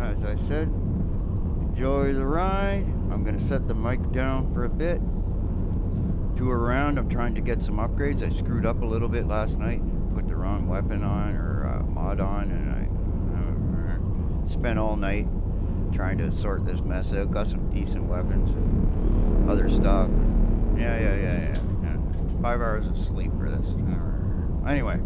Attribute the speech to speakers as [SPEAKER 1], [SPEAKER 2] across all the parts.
[SPEAKER 1] as I said, enjoy the ride. I'm going to set the mic down for a bit. Tour around. I'm trying to get some upgrades. I screwed up a little bit last night and put the wrong weapon on or mod on, and I spent all night trying to sort this mess out. Got some decent weapons and other stuff. Yeah. 5 hours of sleep for this. Anyway.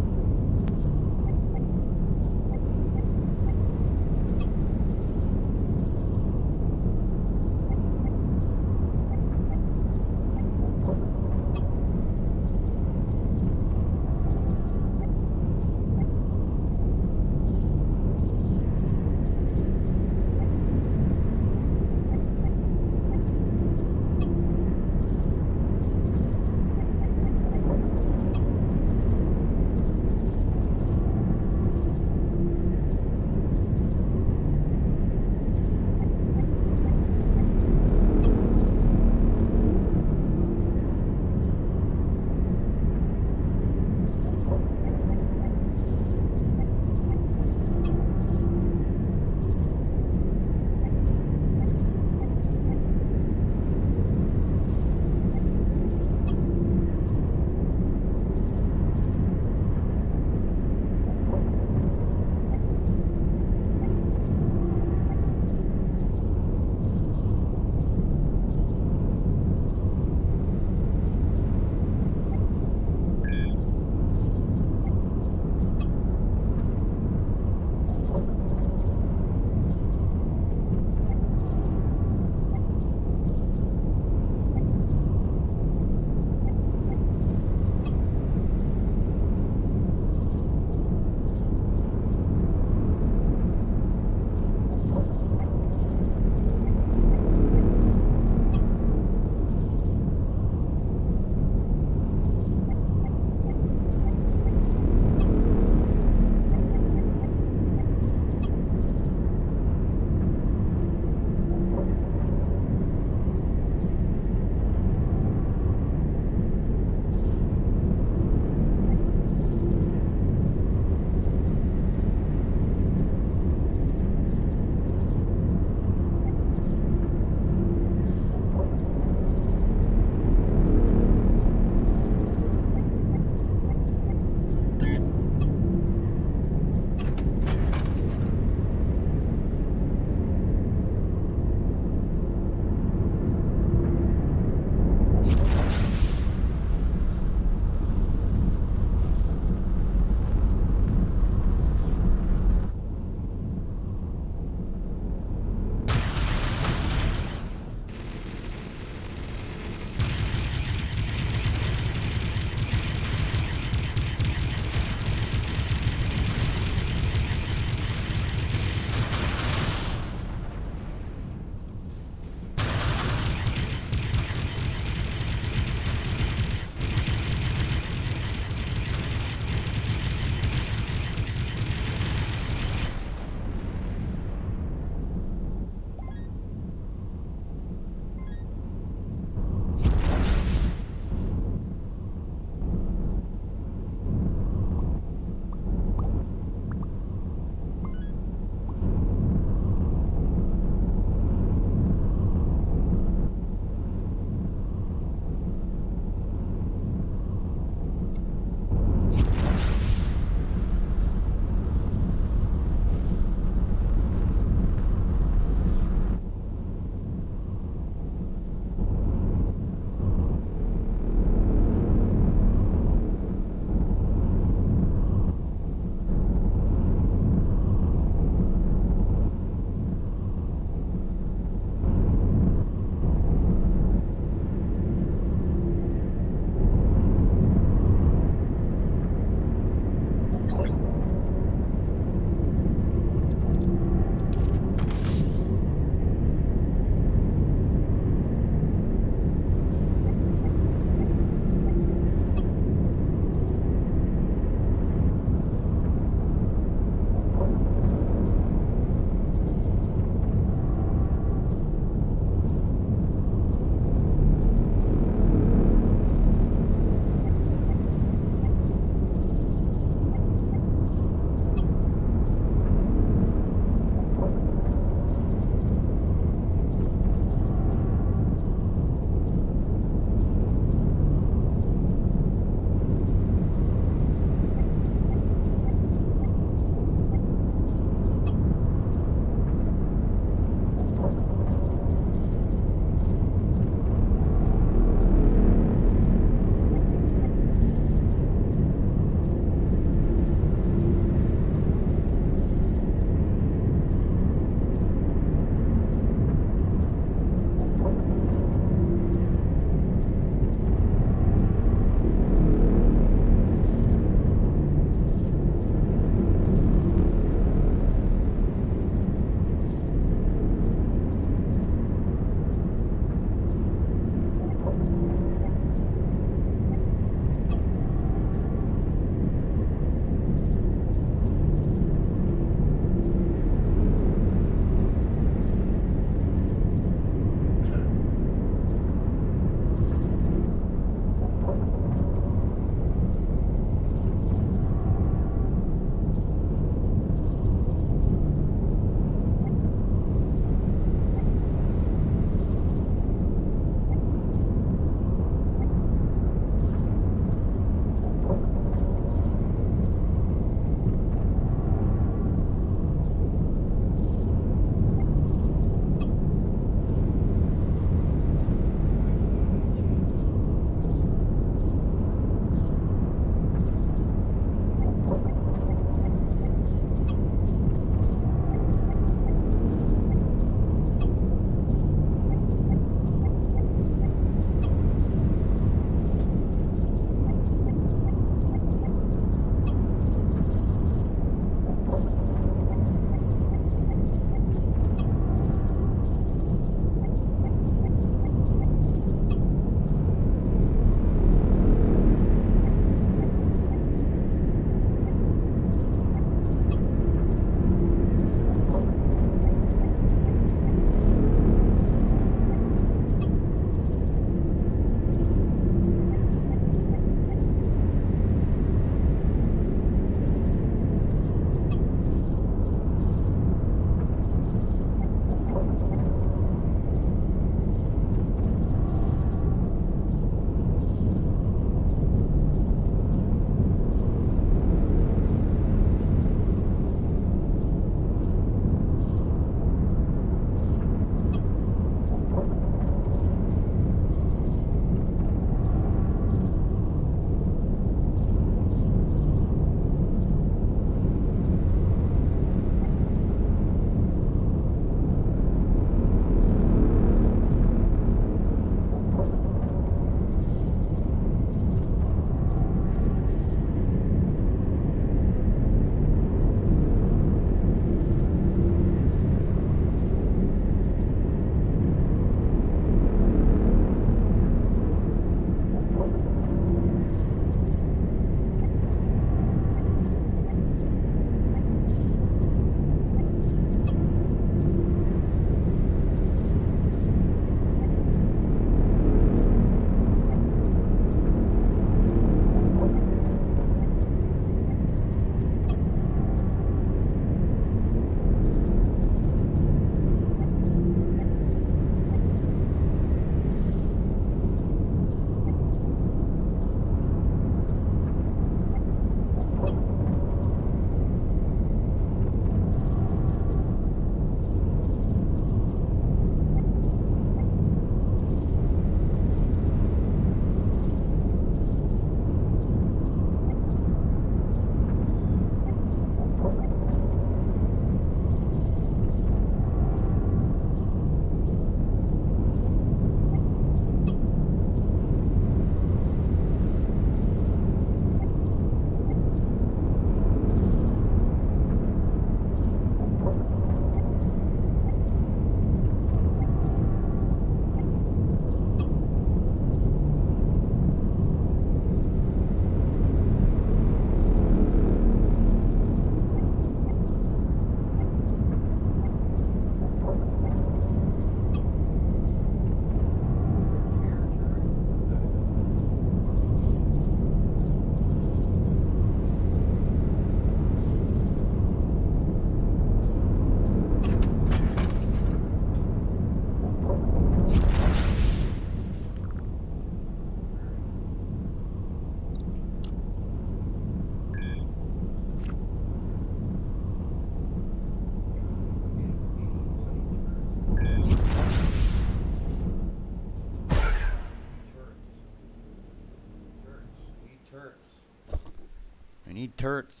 [SPEAKER 1] Need turrets.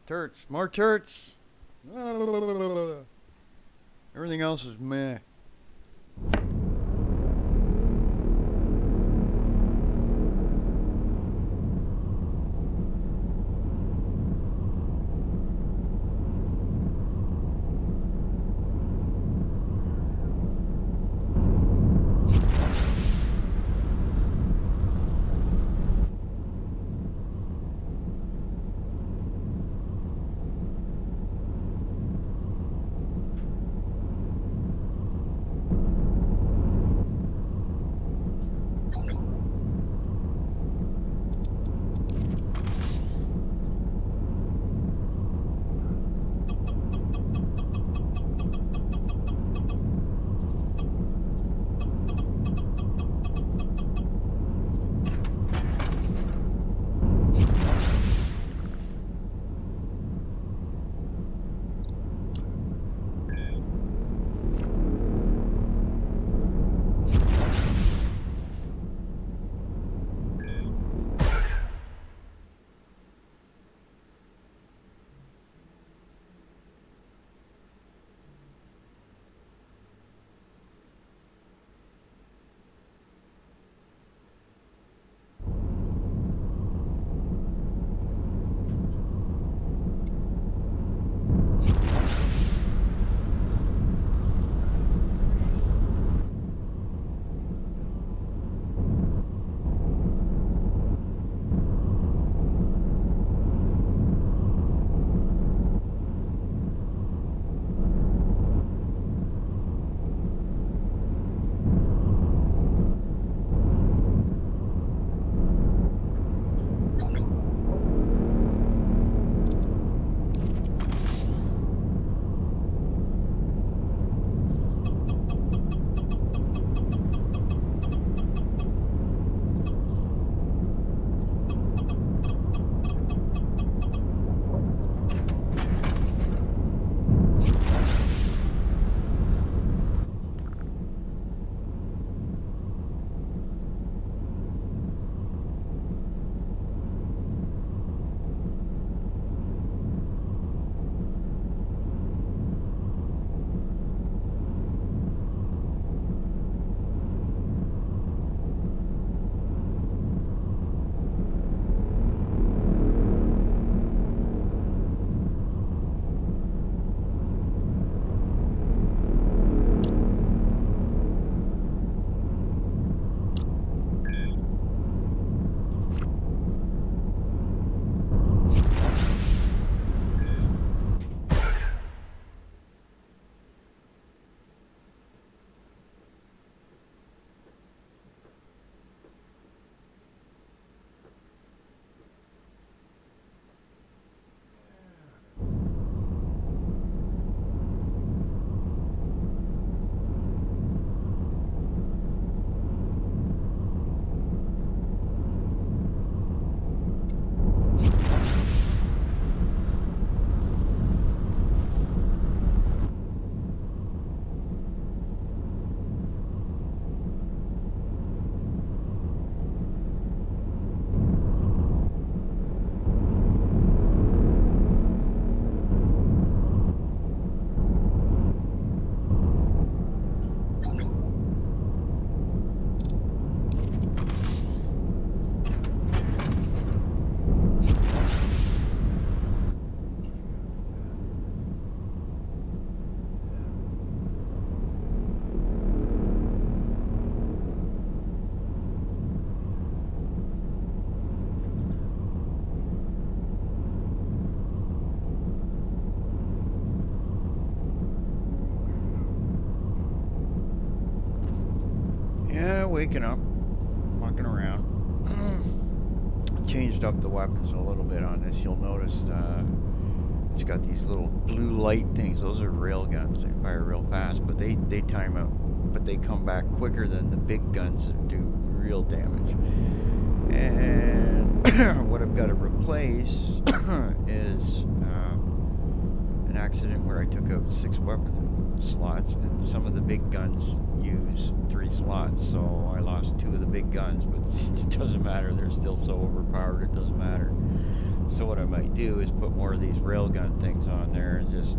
[SPEAKER 1] Turrets. More turrets. Everything else is meh. Yeah, waking up, mucking around. Changed up the weapons a little bit on this. You'll notice it's got these little blue light things. Those are rail guns. They fire real fast, but they time out. But they come back quicker than the big guns that do real damage. And what I've got to replace is an accident where I took out 6 weapon slots, and some of the big guns use 3 slots, so I lost 2 of the big guns, but it doesn't matter. They're still so overpowered, it doesn't matter. So what I might do is put more of these railgun things on there and just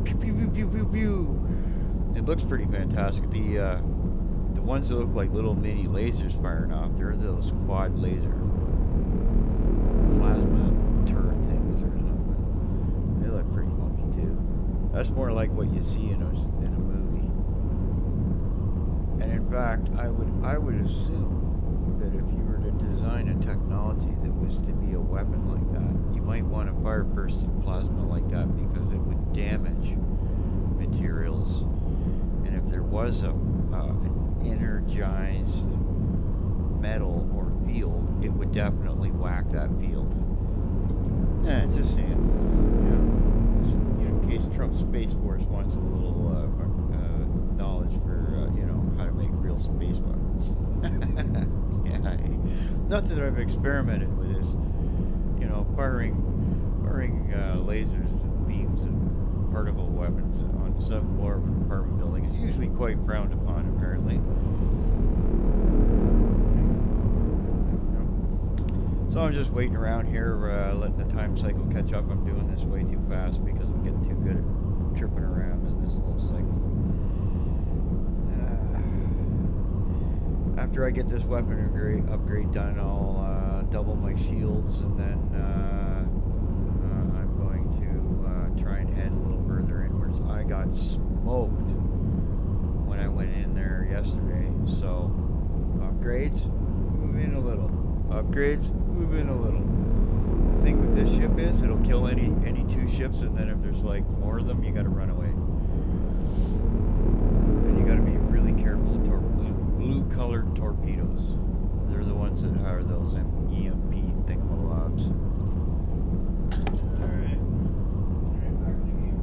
[SPEAKER 1] pew pew pew pew pew pew. It looks pretty fantastic. The ones that look like little mini lasers firing off, they're those quad laser plasma turret things or something. They look pretty funky too. That's more like what you see in a movie. And in fact, I would assume that if you were to design a technology that was to be a weapon like that, you might want to fire bursts of plasma like that because it would damage materials. And if there was an energized metal or field, it would definitely whack that field. Yeah, just saying. In case Trump's Space Force wants a little knowledge for how to make real space weapons. Yeah, not that I've experimented with this. Firing lasers and beams and particle weapons on the 7th floor of an apartment building is usually quite frowned upon, apparently. So I'm just waiting around here, letting the time cycle catch up. I'm doing this way too fast because I'm getting too good at tripping around in this little cycle. After I get this weapon upgrade done, I'll double my shields, and then I'm going to try and head a little further inwards. I got smoked when I went in there yesterday, so upgrades, move in a little. Upgrades, move in a little. The thing with this ship is it'll kill any two ships, and then if there's like more of them, you gotta run away. And you gotta be really careful of blue colored torpedoes. They're the ones that are those EMP thingamabobs. Alright. Alright, back in the game.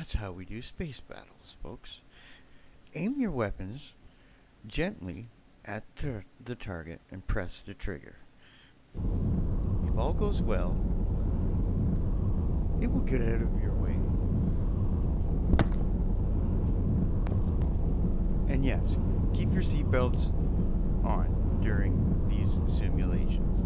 [SPEAKER 1] That's how we do space battles, folks. Aim your weapons gently at the target and press the trigger. If all goes well, it will get out of your way. And yes, keep your seatbelts on during these simulations.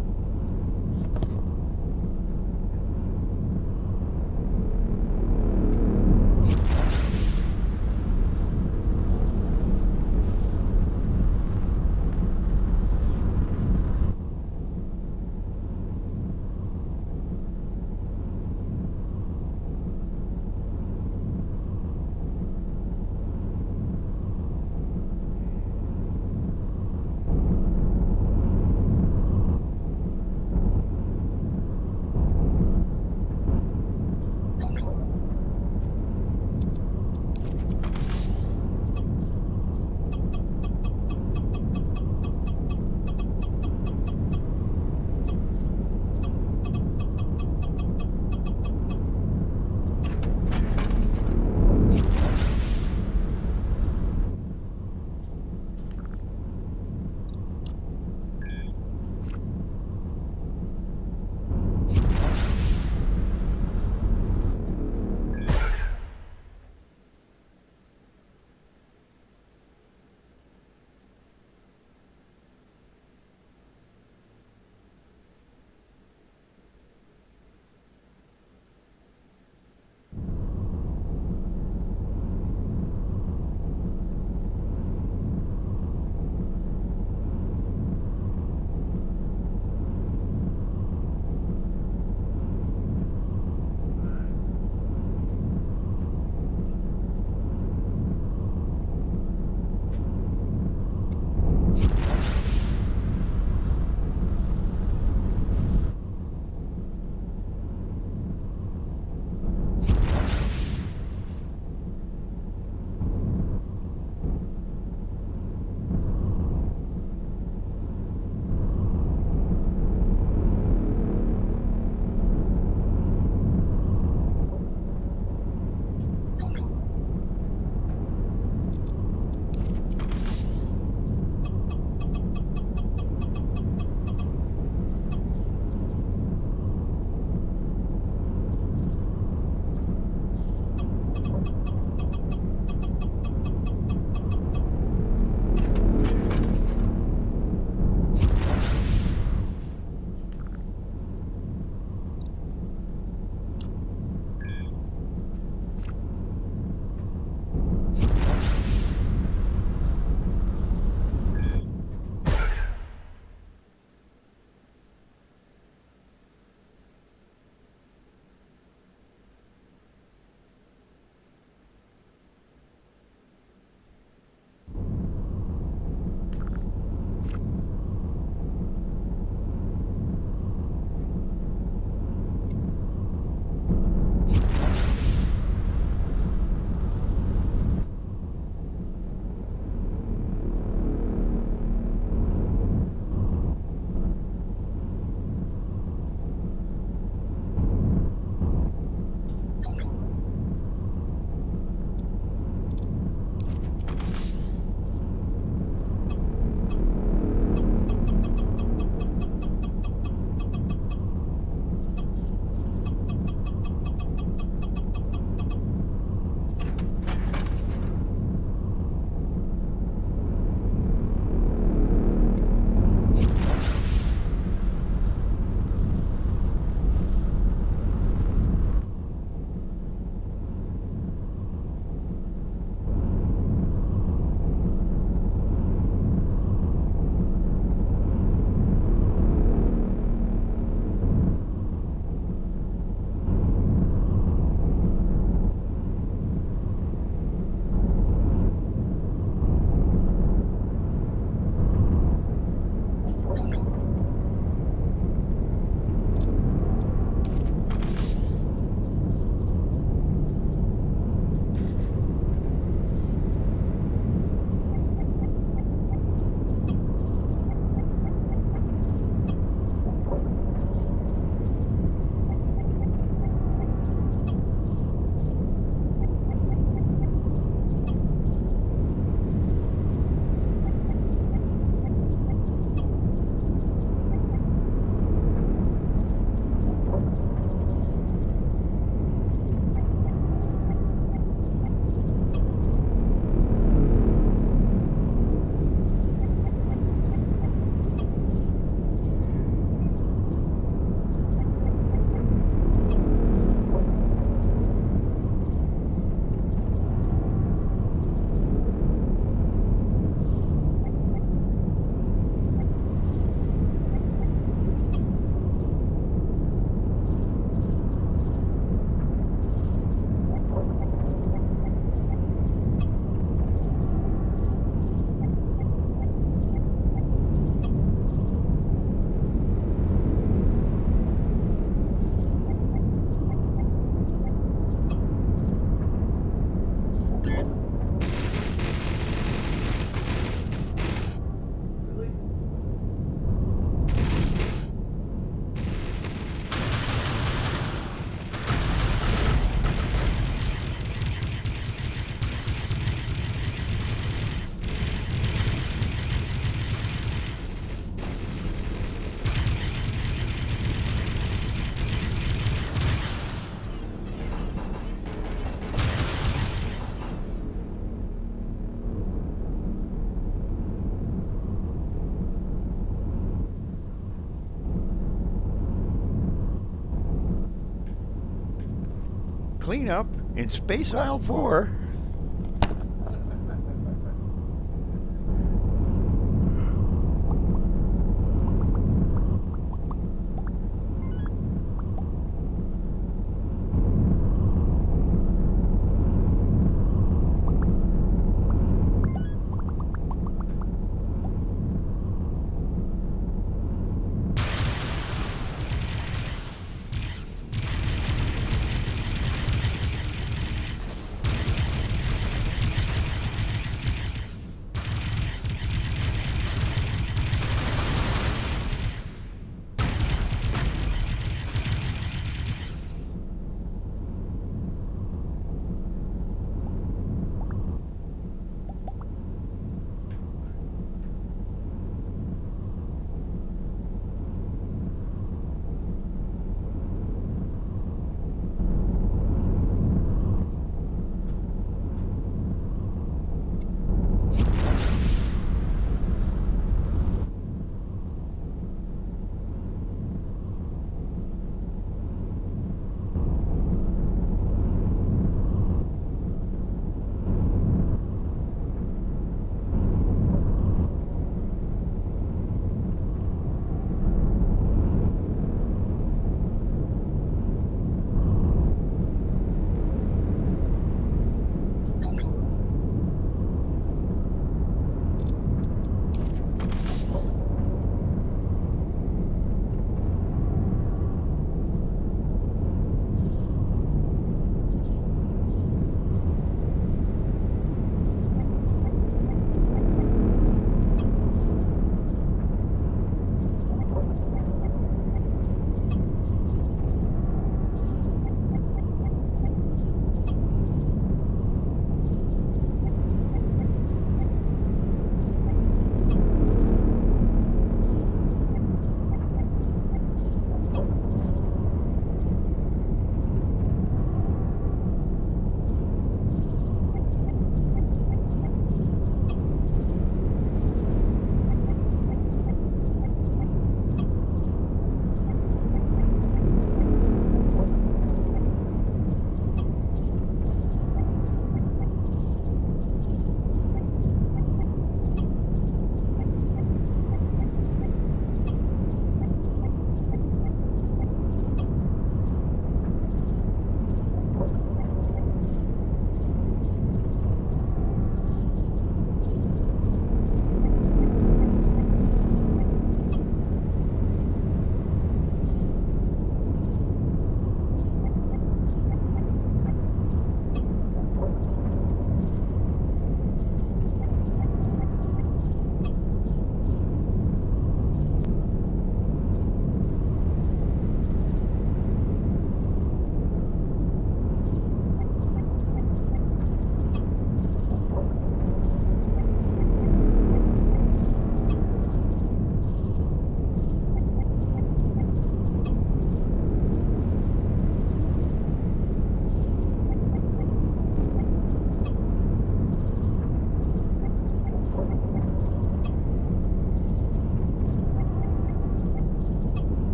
[SPEAKER 2] cleanup in Space Aisle 4.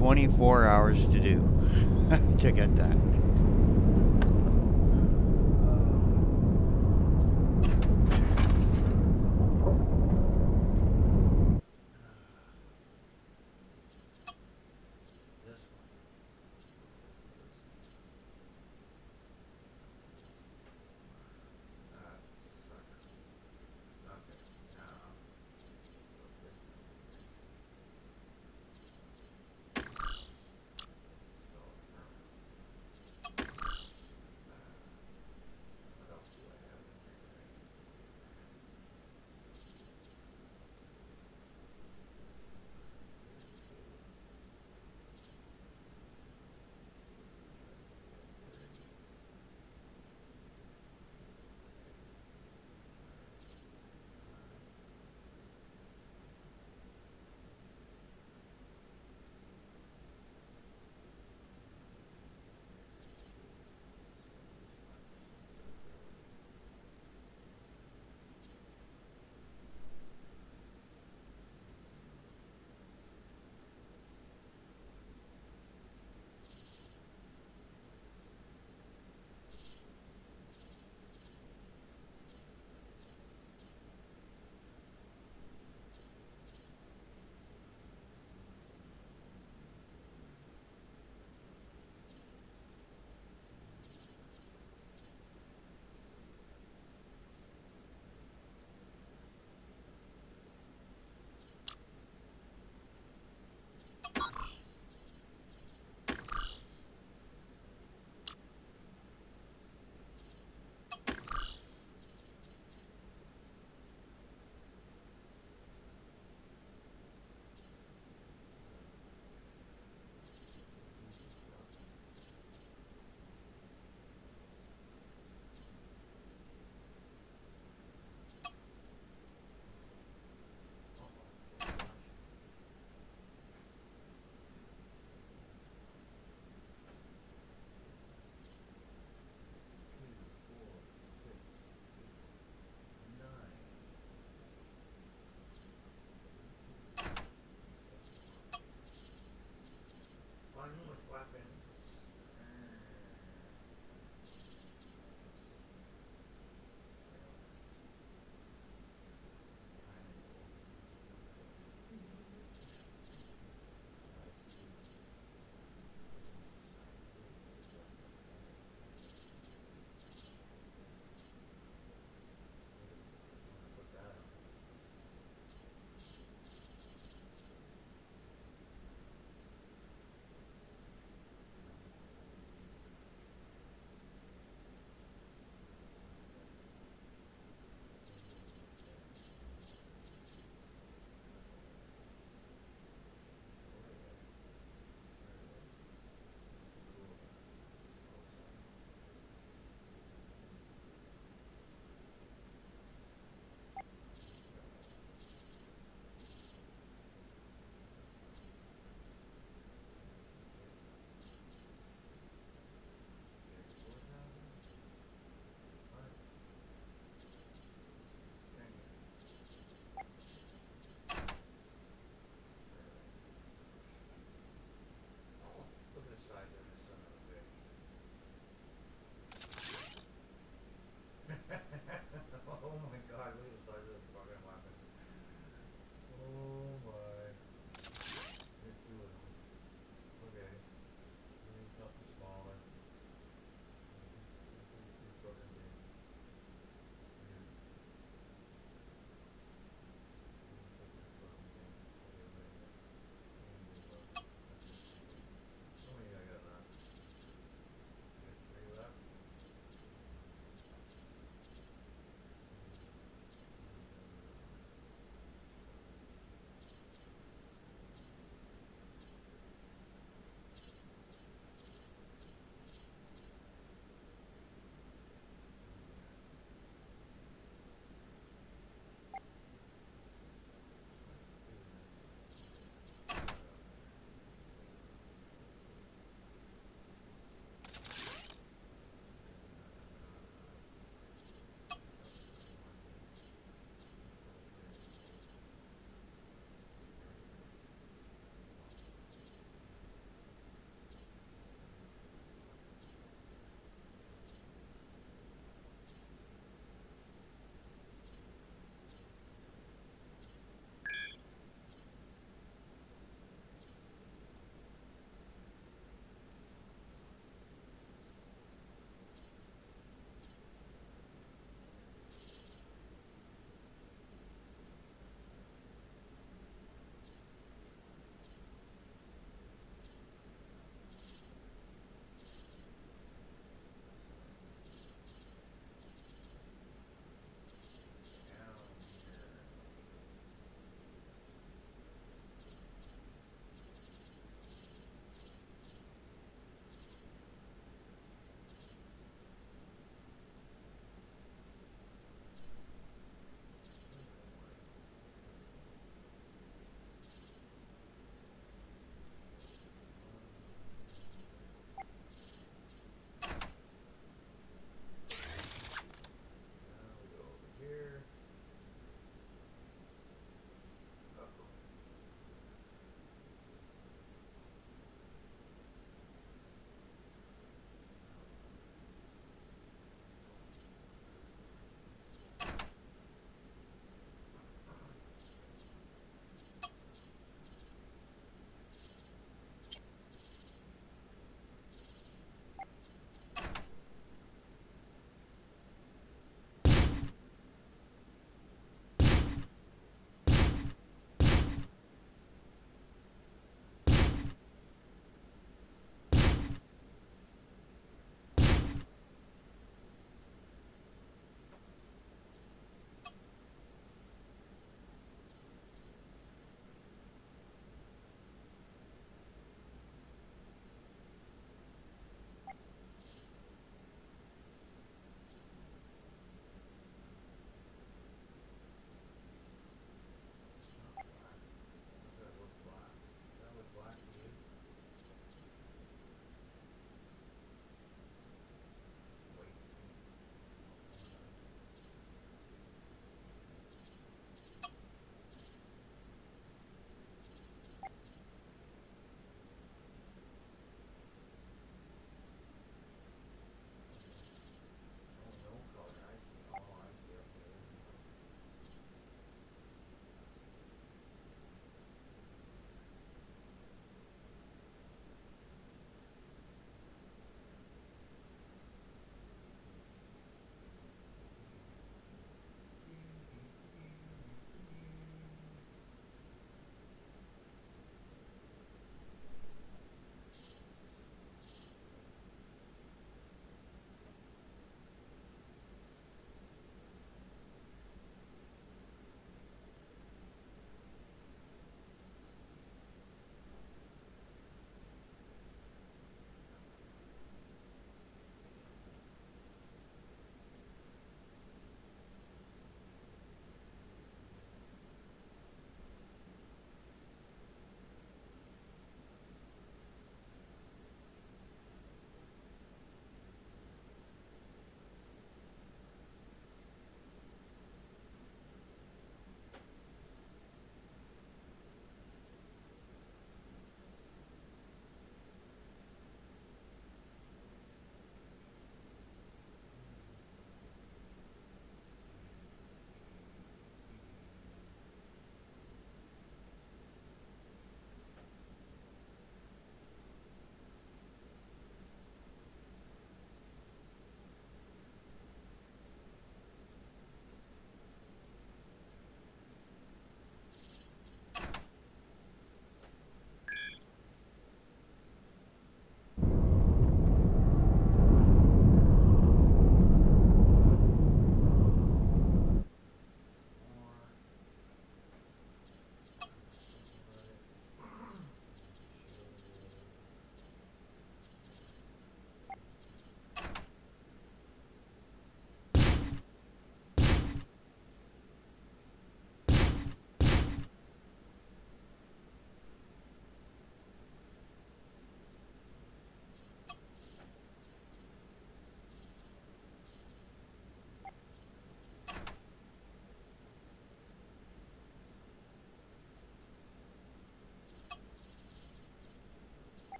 [SPEAKER 1] 24 hours to do to get that.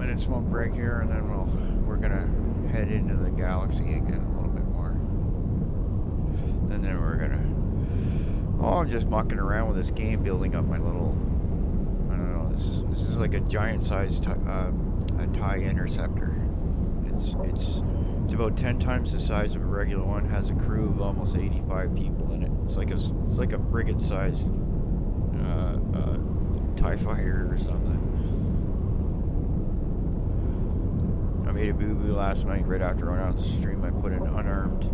[SPEAKER 2] 2-minute smoke break here, and then we're gonna head into the galaxy again a little bit more. And then we're gonna I'm just mucking around with this game, building up my little, I don't know, this is like a giant sized a TIE interceptor. It's about 10 times the size of a regular one. Has a crew of almost 85 people in it. It's like a frigate sized TIE fighter or something. I made a boo-boo last night right after I went out the stream. I put an unarmed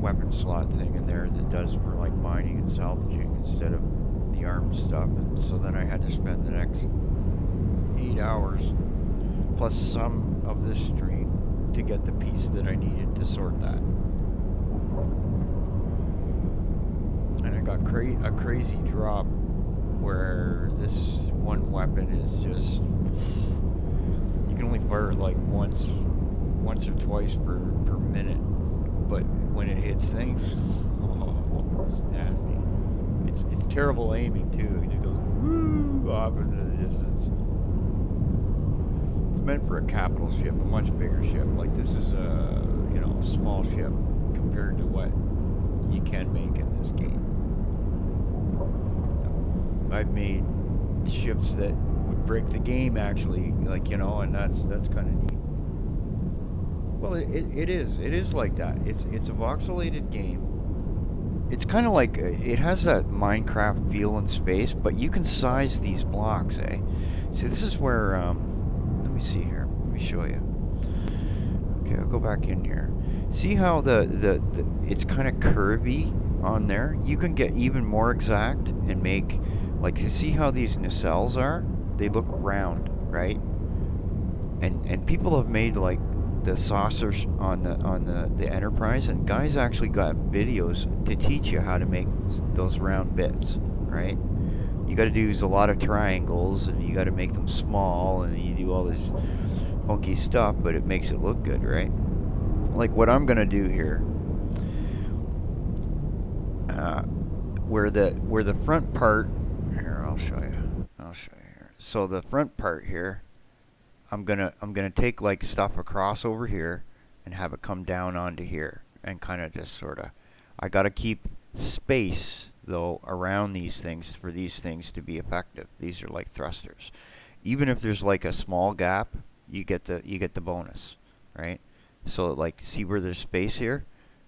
[SPEAKER 2] weapon slot thing in there that does for like mining and salvaging instead of the armed stuff, and so then I had to spend the next 8 hours plus some of this stream to get the piece that I needed to sort that. And I got a crazy drop where this one weapon is just, you can only fire it like once or twice per minute, but when it hits things, it's nasty. It's terrible aiming too. It goes woo off into the distance. It's meant for a capital ship, a much bigger ship. Like this is a small ship compared to what you can make in this game. I've made ships that would break the game actually, and that's kind of neat. Well, it is like that. It's a voxelated game. It's kind of like it has that Minecraft feel in space, but you can size these blocks, eh? See, this is where let me see here. Let me show you. Okay, I'll go back in here. See how the it's kind of curvy on there? You can get even more exact and make, like, you see how these nacelles are? They look round, right? And people have made like the saucers on the Enterprise, and guys actually got videos to teach you how to make those round bits, right? You got to use a lot of triangles, and you got to make them small, and you do all this funky stuff, but it makes it look good, right? Like what I'm gonna do here, where the front part here, I'll show you here. So the front part here, I'm gonna take like stuff across over here and have it come down onto here and kind of just sort of, I gotta keep space though around these things for these things to be effective. These are like thrusters. Even if there's like a small gap, you get the bonus, right? So like, see where there's space here?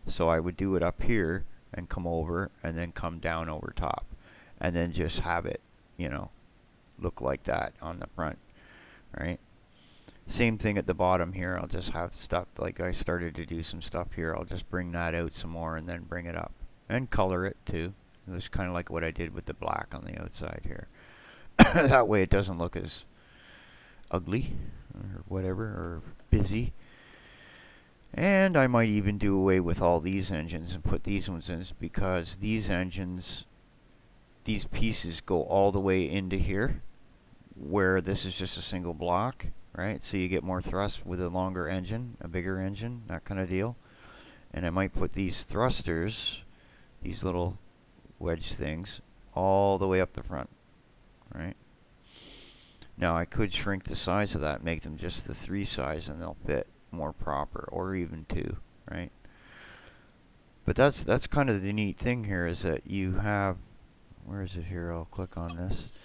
[SPEAKER 2] So I would do it up here and come over and then come down over top, and then just have it, look like that on the front, right? Same thing at the bottom here. I'll just have stuff, like I started to do some stuff here. I'll just bring that out some more and then bring it up. And color it too. That's kind of like what I did with the black on the outside here. That way it doesn't look as ugly or whatever, or busy. And I might even do away with all these engines and put these ones in, because these engines, these pieces go all the way into here, where this is just a single block, right? So you get more thrust with a longer engine, a bigger engine, that kind of deal. And I might put these thrusters, these little wedge things, all the way up the front, right? Now I could shrink the size of that, make them just the 3 size, and they'll fit more proper, or even 2, right? But that's kind of the neat thing here, is that you have, where is it here? I'll click on this.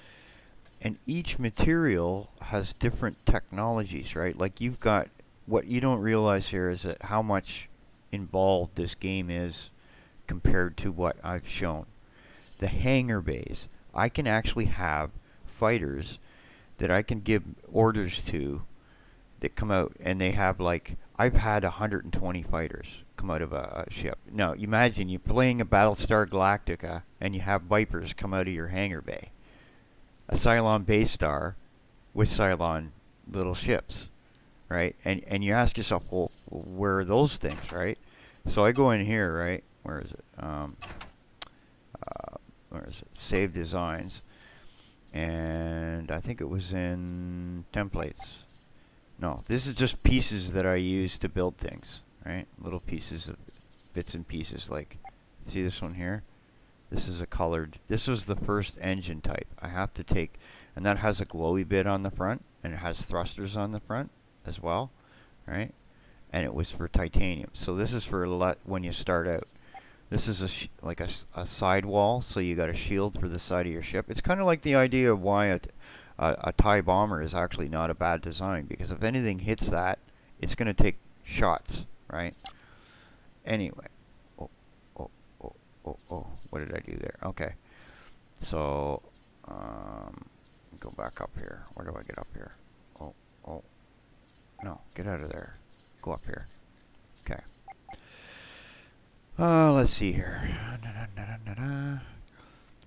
[SPEAKER 2] And each material has different technologies, right? Like you've got, what you don't realize here is that how much involved this game is compared to what I've shown. The hangar bays, I can actually have fighters that I can give orders to that come out, and they have, like, I've had 120 fighters come out of a ship. Now imagine you're playing a Battlestar Galactica and you have Vipers come out of your hangar bay. A Cylon base star with Cylon little ships, right? And you ask yourself, well, where are those things, right? So I go in here, right? Where is it? Where is it? Save designs, and I think it was in templates. No, this is just pieces that I use to build things, right? Little pieces of bits and pieces. Like, see this one here? This is a colored, this was the first engine type. I have to take and that has a glowy bit on the front, and it has thrusters on the front as well, right? And it was for titanium. So this is for when you start out. This is like a sidewall, so you got a shield for the side of your ship. It's kind of like the idea of why a TIE bomber is actually not a bad design, because if anything hits that, it's going to take shots, right? Anyway, oh, oh, oh, oh, oh, what did I do there? Okay, so go back up here. Where do I get up here? Oh, oh, no, get out of there. Go up here. Okay. Let's see here.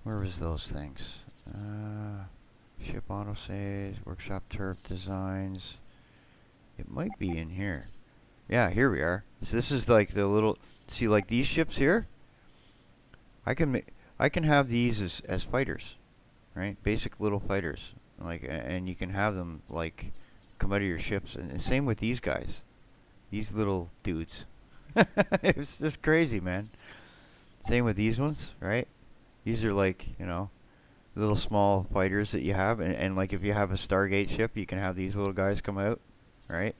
[SPEAKER 2] Where was those things? Ship autosaves, workshop turf designs. It might be in here. Yeah, here we are. So this is like the little. See, like these ships here. I can have these as fighters, right? Basic little fighters. Like, and you can have them like come out of your ships, and same with these guys. These little dudes. It's just crazy, man. Same with these ones, right? These are like, little small fighters that you have. And like if you have a Stargate ship, you can have these little guys come out, right?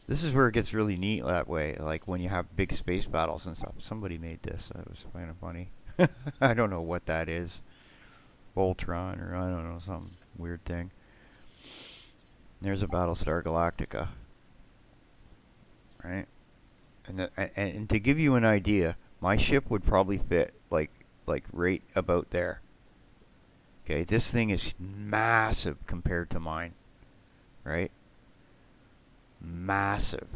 [SPEAKER 2] This is where it gets really neat that way. Like when you have big space battles and stuff. Somebody made this. That was kind of funny. I don't know what that is. Voltron or I don't know, some weird thing. There's a Battlestar Galactica. Right? And to give you an idea, my ship would probably fit like right about there. Okay, this thing is massive compared to mine, right? Massive.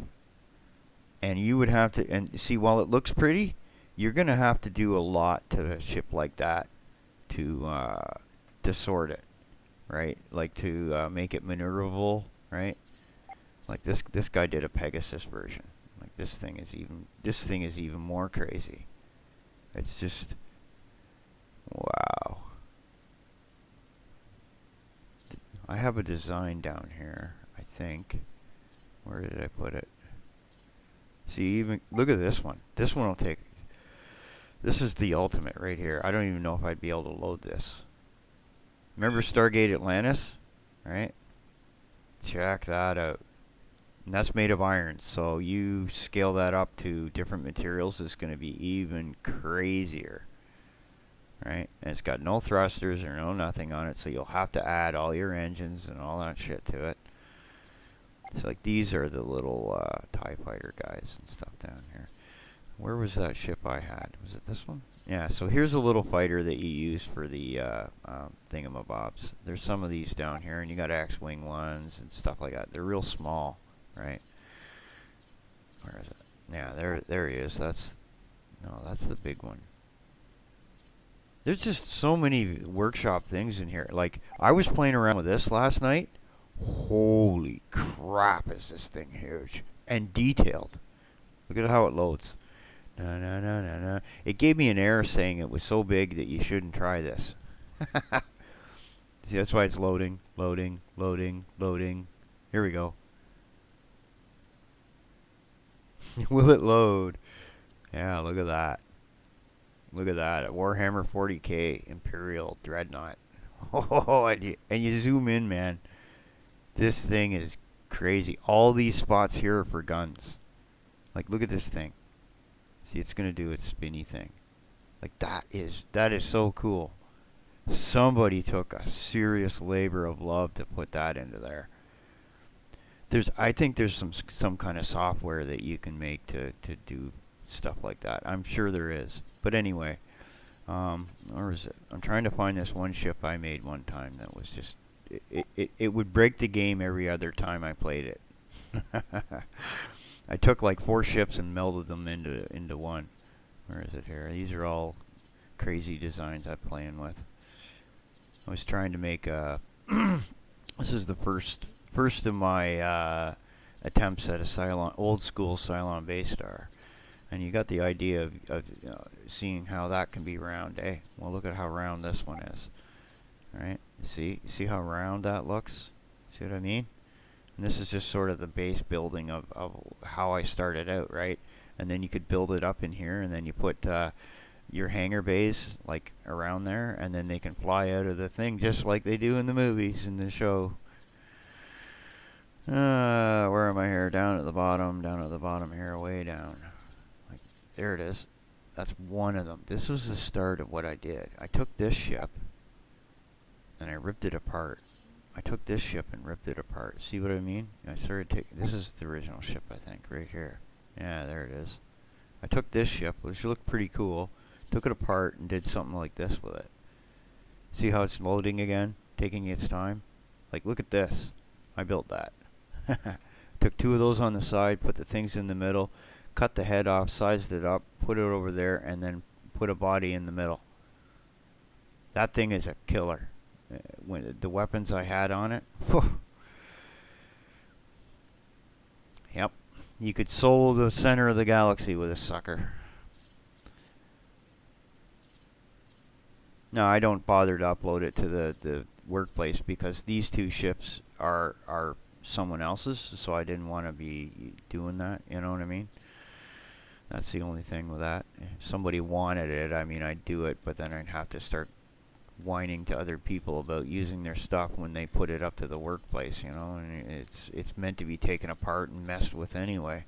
[SPEAKER 2] And you would have to, and see, while it looks pretty, you're gonna have to do a lot to a ship like that to sort it, right? Like to make it maneuverable, right? Like this guy did a Pegasus version. Like this thing is even more crazy. It's just wow. I have a design down here, I think. Where did I put it? See, even look at this one. This one will take. This is the ultimate right here. I don't even know if I'd be able to load this. Remember Stargate Atlantis, right? Check that out. And that's made of iron, so you scale that up to different materials, it's going to be even crazier, right? And it's got no thrusters or no nothing on it, so you'll have to add all your engines and all that shit to it. So like these are the little TIE fighter guys and stuff down here. Where was that ship I had? Was it this one? Yeah, so here's a little fighter that you use for the thingamabobs. There's some of these down here, and you got X-Wing ones and stuff like that. They're real small, right? Where is it? Yeah, there he is. That's the big one. There's just so many workshop things in here. Like, I was playing around with this last night. Holy crap, is this thing huge and detailed. Look at how it loads. No. It gave me an error saying it was so big that you shouldn't try this. See, that's why it's loading. Here we go. Will it load? Yeah, look at that. Look at that. Warhammer 40K Imperial Dreadnought. Oh, and you zoom in, man. This thing is crazy. All these spots here are for guns. Like, look at this thing. See, it's going to do its spinny thing. Like, that is so cool. Somebody took a serious labor of love to put that into there. I think there's some kind of software that you can make to do stuff like that. I'm sure there is. But anyway, where is it? I'm trying to find this one ship I made one time that was just it would break the game every other time I played it. I took like 4 ships and melded them into one. Where is it here? These are all crazy designs I'm playing with. I was trying to make a. This is the first of my attempts at a Cylon, old school Cylon base star, and you got the idea of seeing how that can be round, eh? Well, look at how round this one is, right? See how round that looks? See what I mean? And this is just sort of the base building of how I started out, right? And then you could build it up in here, and then you put your hangar bays like around there, and then they can fly out of the thing just like they do in the movies in the show. Where am I here? Down at the bottom here, way down. Like, there it is. That's one of them. This was the start of what I did. I took this ship and I ripped it apart. I took this ship and ripped it apart. See what I mean? I started taking. This is the original ship, I think, right here. Yeah, there it is. I took this ship, which looked pretty cool, took it apart and did something like this with it. See how it's loading again, taking its time? Like, look at this. I built that. Took two of those on the side, put the things in the middle, cut the head off, sized it up, put it over there, and then put a body in the middle. That thing is a killer. When the weapons I had on it, whew. Yep, you could soul the center of the galaxy with a sucker. No, I don't bother to upload it to the workplace because these two ships are someone else's, so I didn't want to be doing that, you know what I mean? That's the only thing with that. If somebody wanted it, I mean, I'd do it, but then I'd have to start whining to other people about using their stuff when they put it up to the workplace, you know, and it's meant to be taken apart and messed with anyway.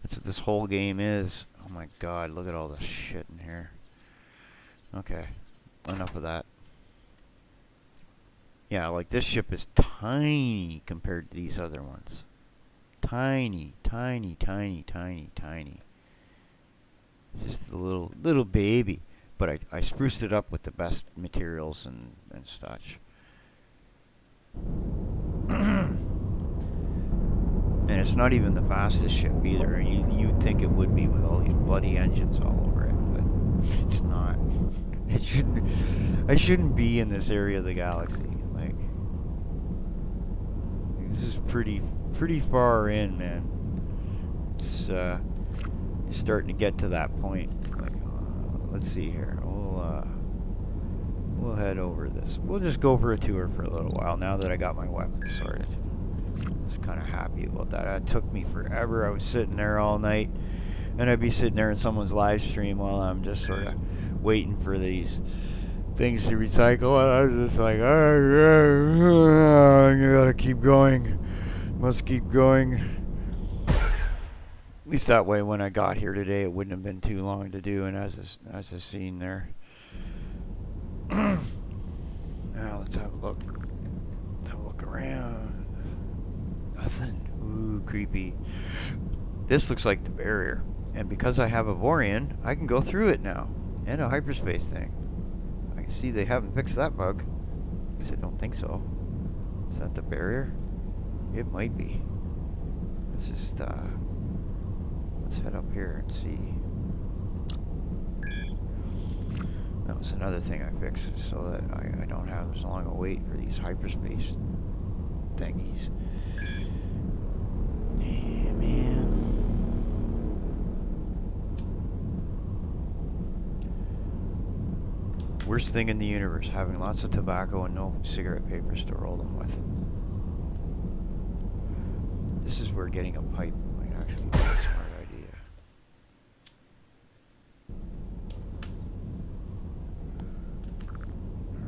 [SPEAKER 2] That's what this whole game is. Oh my god, look at all the shit in here. Okay, enough of that. Yeah, like this ship is tiny compared to these other ones. Tiny, tiny, tiny, tiny, tiny. It's just a little baby. But I spruced it up with the best materials and such. And it's not even the fastest ship either. You'd think it would be with all these bloody engines all over it, but it's not. I shouldn't be in this area of the galaxy. Like, this is pretty far in, man. It's you're starting to get to that point. Like, let's see here. We'll head over this. We'll just go for a tour for a little while now that I got my weapons sorted. I was kind of happy about that. It took me forever. I was sitting there all night, and I'd be sitting there in someone's live stream while I'm just sort of waiting for these things to recycle, and I was just like, you gotta keep going. Must keep going. At least that way when I got here today it wouldn't have been too long to do, and as a scene there. Now let's have a look. Have a look around. Nothing. Ooh, creepy. This looks like the barrier, and because I have Avorion, I can go through it now. And a hyperspace thing. I can see they haven't fixed that bug. At least I don't think so. Is that the barrier? It might be. Let's just let's head up here and see. That was another thing I fixed so that I don't have as long a wait for these hyperspace thingies. Yeah, man. Worst thing in the universe, having lots of tobacco and no cigarette papers to roll them with. This is where getting a pipe might actually be a smart idea.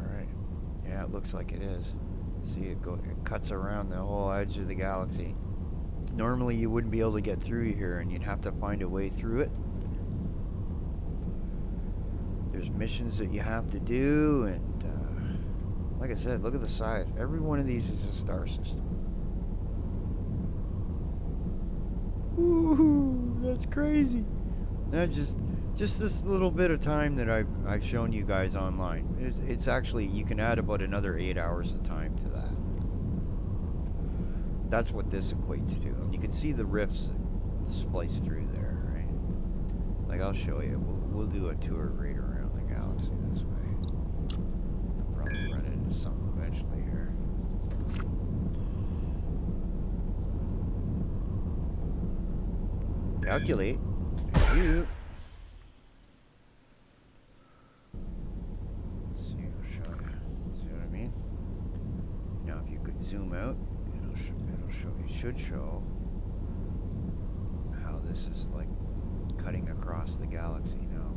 [SPEAKER 2] Alright. Yeah, it looks like it is. See, it cuts around the whole edge of the galaxy. Normally you wouldn't be able to get through here and you'd have to find a way through it. There's missions that you have to do, and like I said, look at the size. Every one of these is a star system. Woohoo! That's crazy. That just this little bit of time that I've shown you guys online. It's actually, you can add about another 8 hours of time to that. That's what this equates to. And you can see the rifts spliced through there, right? Like, I'll show you. We'll do a tour right around the galaxy this way. I'll probably run into something eventually here. Calculate. You. Let's see, I'll show you. See what I mean? Now, if you could zoom out, it'll show. It should show how this is like cutting across the galaxy now.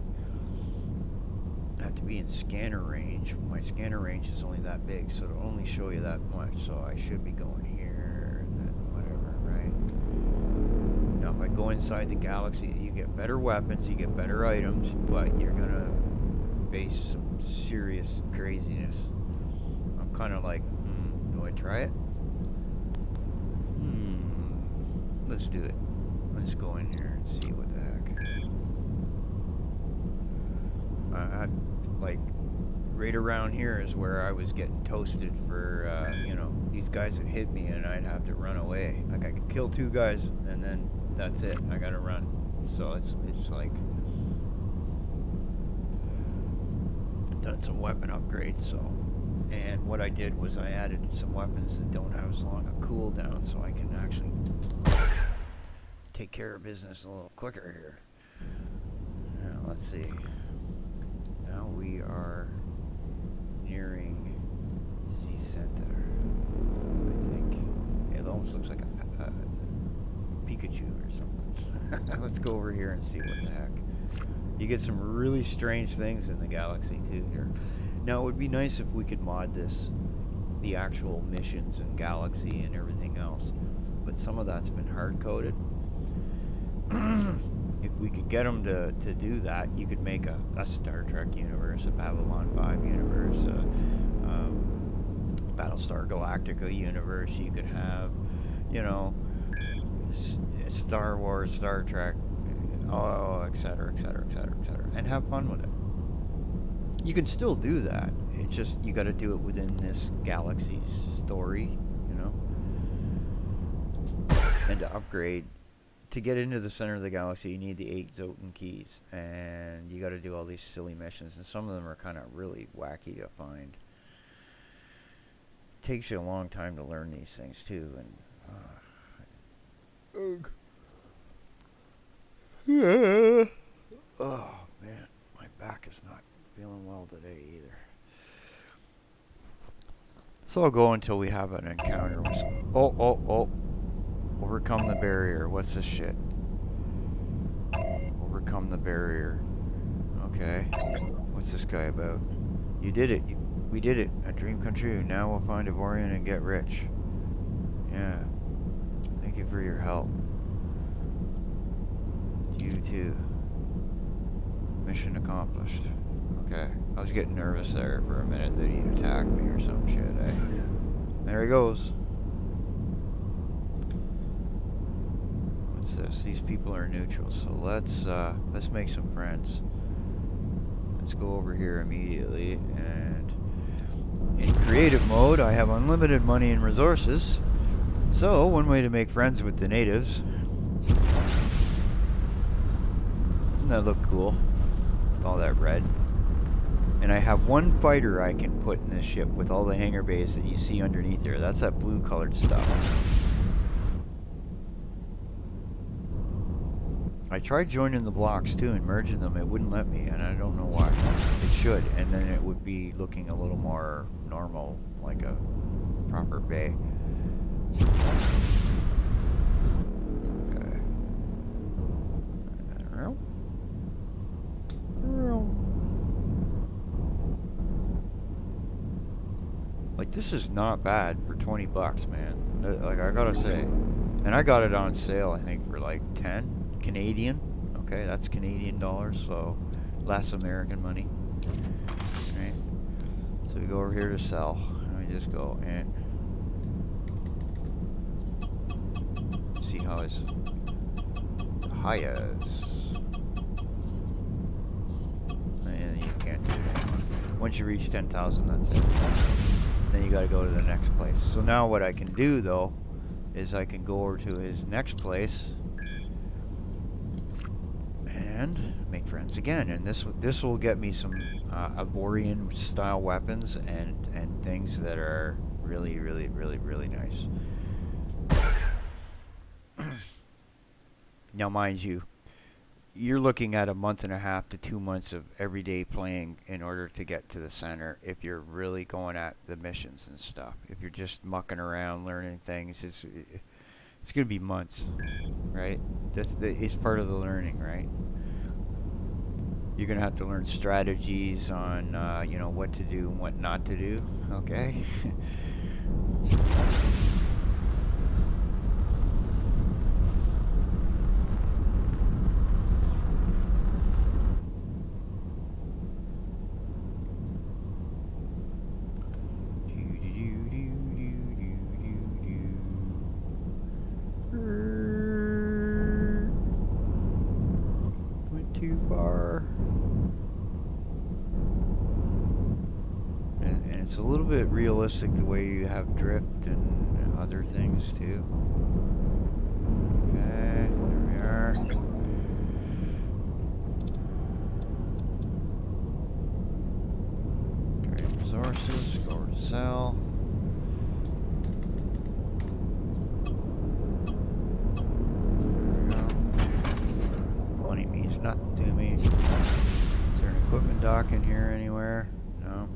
[SPEAKER 2] I have to be in scanner range. My scanner range is only that big, so it'll only show you that much. So I should be going here and then whatever, right? Now, if I go inside the galaxy, you get better weapons, you get better items, but you're gonna face some serious craziness. I'm kind of like, do I try it? Let's do it. Let's go in here and see what the heck. Like, right around here is where I was getting toasted for, these guys would hit me and I'd have to run away. Like, I could kill 2 guys and then that's it. I gotta run. So it's like, done some weapon upgrades, so. And what I did was I added some weapons that don't have as long a cooldown, so I can actually take care of business a little quicker here. Now, let's see. Now we are nearing the center, I think. It almost looks like a Pikachu or something. Let's go over here and see what the heck. You get some really strange things in the galaxy too here. Now it would be nice if we could mod this, the actual missions and galaxy and everything else, but some of that's been hard-coded. If we could get them to do that, you could make a Star Trek universe, a Babylon 5 universe, a Battlestar Galactica universe. You could have, Star Wars, Star Trek, etc., etc., etc., etc., and have fun with it. You can still do that. It's just you got to do it within this galaxy's story, And to upgrade, to get into the center of the galaxy, you need the 8 Zotan keys, and you got to do all these silly missions, and some of them are kind of really wacky to find. It takes you a long time to learn these things too, and oh man, my back is not feeling well today either. So I'll go until we have an encounter with some. Oh. Overcome the barrier. What's this shit? Overcome the barrier. Okay. What's this guy about? You did it. We did it. A dream come true. Now we'll find Avorion and get rich. Yeah. Thank you for your help. You too. Mission accomplished. Okay. I was getting nervous there for a minute that he'd attack me or some shit, eh? There he goes. What's this? These people are neutral, so let's make some friends. Let's go over here immediately, and in creative mode I have unlimited money and resources. So one way to make friends with the natives. Doesn't that look cool? With all that red. And I have one fighter I can put in this ship with all the hangar bays that you see underneath there. That's that blue colored stuff. I tried joining the blocks too and merging them. It wouldn't let me, and I don't know why. It should, and then it would be looking a little more normal, like a proper bay. Okay. Like, this is not bad for 20 bucks, man. Like, I gotta say. And I got it on sale, I think, for like 10 Canadian. Okay, that's Canadian dollars, so less American money. Right? So we go over here to sell. And we just go and see how his highest. And you can't do it anymore. Once you reach 10,000, that's it. Then you got to go to the next place. So now what I can do though is I can go over to his next place and make friends again. And this will get me some Avorion style weapons and things that are really, really, really, really nice. Now, mind you, you're looking at a month and a half to 2 months of everyday playing in order to get to the center if you're really going at the missions and stuff. If you're just mucking around learning things, it's going to be months, right? It's part of the learning, right? You're gonna have to learn strategies on, you know, what to do and what not to do. Okay. Went too far. And it's a little bit realistic the way you have drift and other things too. Okay, there we are. Trade resources, go over to sell. There we go. Money means nothing to me. Is there an equipment dock in here anywhere? No.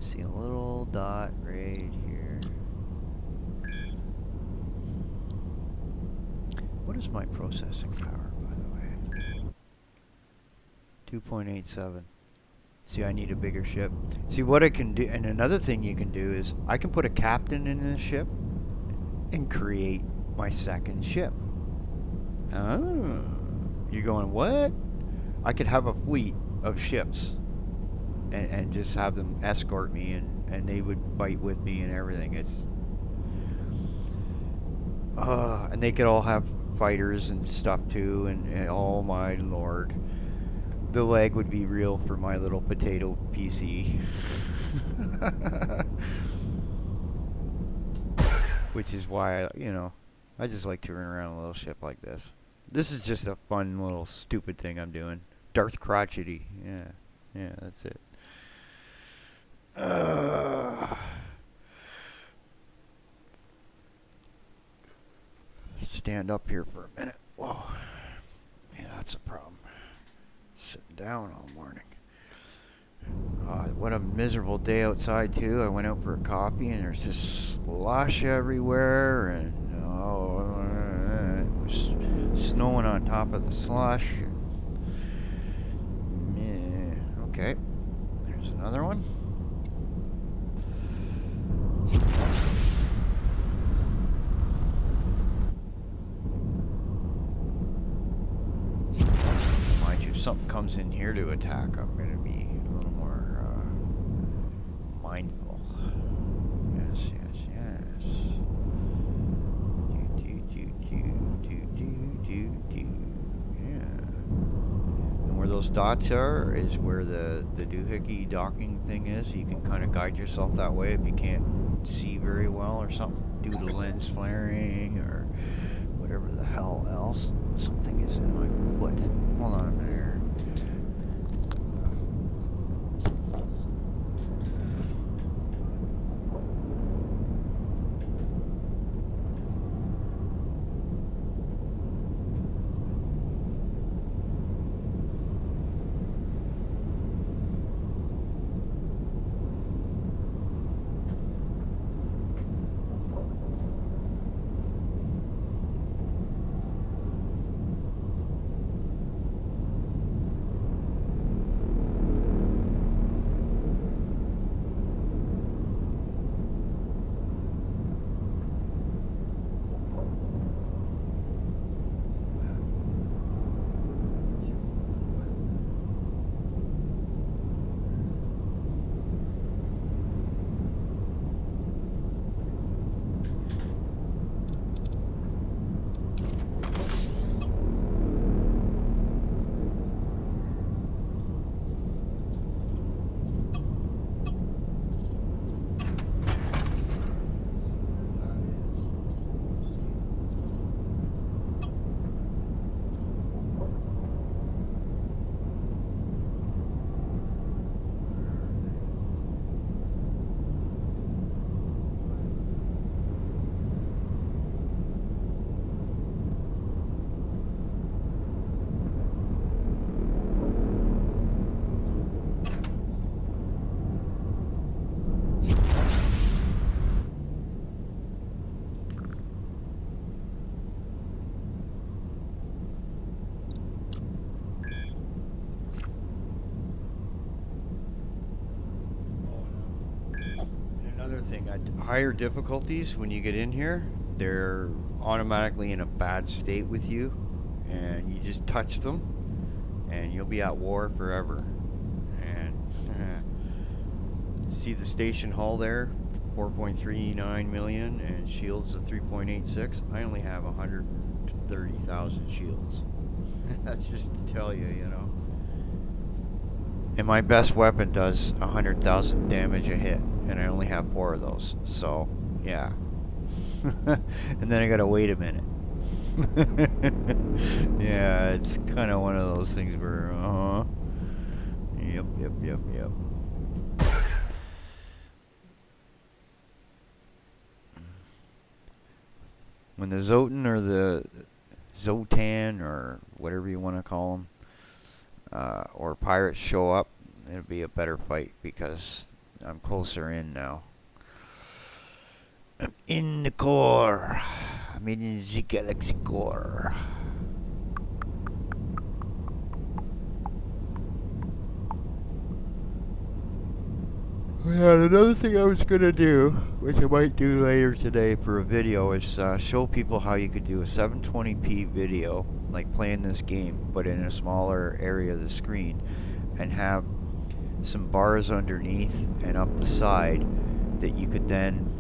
[SPEAKER 2] See a little dot right here. What is my processing power, by the way? 2.87. See, I need a bigger ship. See, what I can do, and another thing you can do is I can put a captain in this ship and create my second ship. Oh, you're going, what? I could have a fleet of ships and just have them escort me, and they would fight with me and everything. It's and they could all have fighters and stuff too, and oh my lord, the leg would be real for my little potato PC. Which is why, you know, I just like touring around a little ship like this. This is just a fun little stupid thing I'm doing. Darth Crochety. Yeah, that's it. Stand up here for a minute. Whoa. Yeah, that's a problem. Sitting down all morning. What a miserable day outside too. I went out for a coffee and there's just slush everywhere, and it was snowing on top of the slush. And, yeah, okay, there's another one. Mind you, if something comes in here to attack, I'm going to be a little more mindful. Yes. Yeah. And where those dots are is where the doohickey docking thing is. You can kind of guide yourself that way if you can't see very well or something due to lens flaring or whatever the hell else. Something is in my foot. Hold on a minute here. At higher difficulties, when you get in here, they're automatically in a bad state with you, and you just touch them, and you'll be at war forever. And see the station hull there, 4.39 million, and shields of 3.86. I only have 130,000 shields. That's just to tell you, you know. And my best weapon does 100,000 damage a hit, and I only have 4 of those. So, yeah. And then I gotta wait a minute. Yeah, it's kind of one of those things where, Yep. When the Zotan or the Zotan or whatever you want to call them, or pirates show up, it'll be a better fight because I'm closer in now. I'm in the core. I'm in the galaxy core. Yeah, another thing I was gonna do, which I might do later today for a video, is show people how you could do a 720p video, like playing this game, but in a smaller area of the screen, and have some bars underneath and up the side that you could then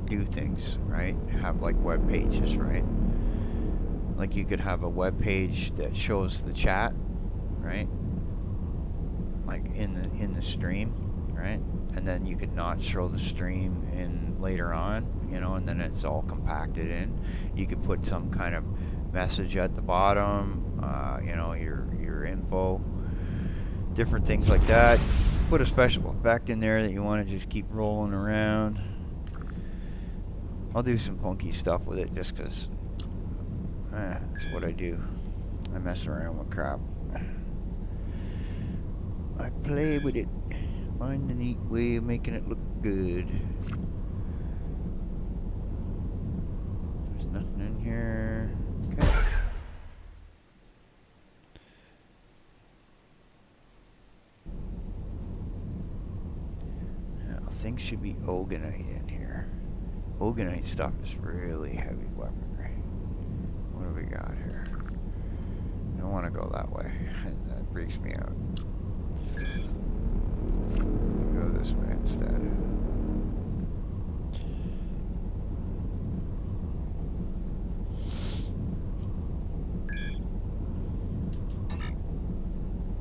[SPEAKER 2] do things, right? Have like web pages, right? Like you could have a web page that shows the chat, right? Like in the stream, right? And then you could not show the stream in later on, you know, and then it's all compacted in. You could put some kind of message at the bottom, you know, your info, different things like that. Put a special effect in there that you want to just keep rolling around. I'll do some funky stuff with it just because that's what I do. I mess around with crap. I play with it. Find a neat way of making it look good. There's nothing in here. Okay. Now, things should be oganite in here. Oganite stuff is really heavy weaponry. What do we got here? I don't want to go that way. That freaks me out. Go this way instead.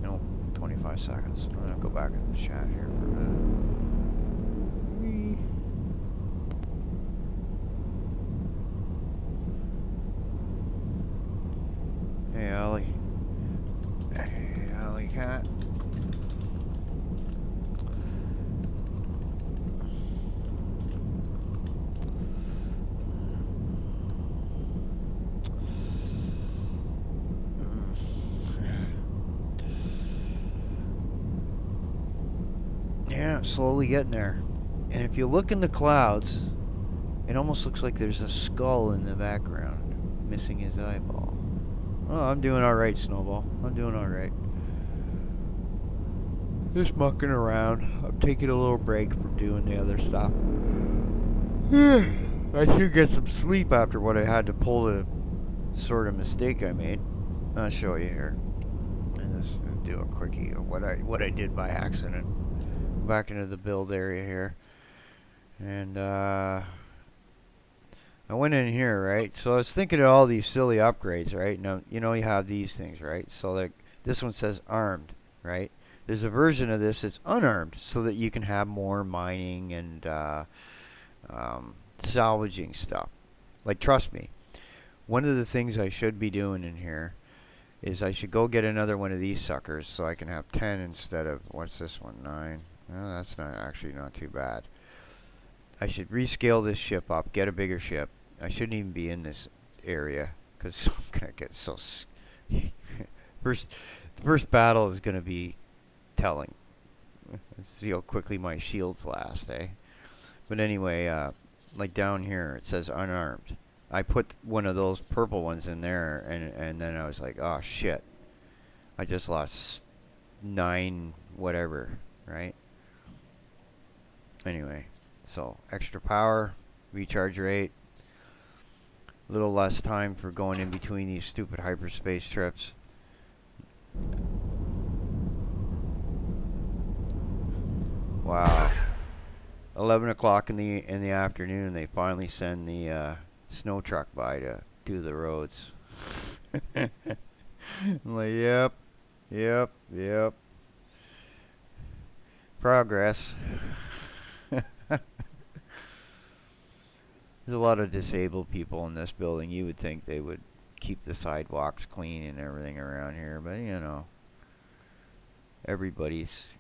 [SPEAKER 2] Nope, 25 seconds. I'm gonna go back in the chat here for a minute. Hey, Ollie. Hey, Ollie cat. Yeah, slowly getting there. And if you look in the clouds, it almost looks like there's a skull in the background, missing his eyeball. Oh, I'm doing alright, Snowball. I'm doing alright. Just mucking around. I'm taking a little break from doing the other stuff. I should get some sleep after what I had to pull the sort of mistake I made. I'll show you here. And just do a quickie of what I did by accident. Back into the build area here. And I went in here, right? So I was thinking of all these silly upgrades, right? Now, you know, you have these things, right? So like this one says armed, right? There's a version of this that's unarmed so that you can have more mining and salvaging stuff. Like, trust me, one of the things I should be doing in here is I should go get another one of these suckers so I can have 10 instead of, what's this one, 9? No, that's not actually not too bad. I should rescale this ship up, get a bigger ship. I shouldn't even be in this area because I'm gonna get so. The first battle is gonna be telling. Let's see how quickly my shields last, eh? But anyway, like down here it says unarmed. I put one of those purple ones in there, and then I was like, oh shit! I just lost 9 whatever, right? Anyway, so extra power, recharge rate, a little less time for going in between these stupid hyperspace trips. Wow. 11 o'clock in the afternoon, they finally send the snow truck by to do the roads. I'm like, yep, yep, yep. Progress. There's a lot of disabled people in this building. You would think they would keep the sidewalks clean and everything around here, but you know, everybody's.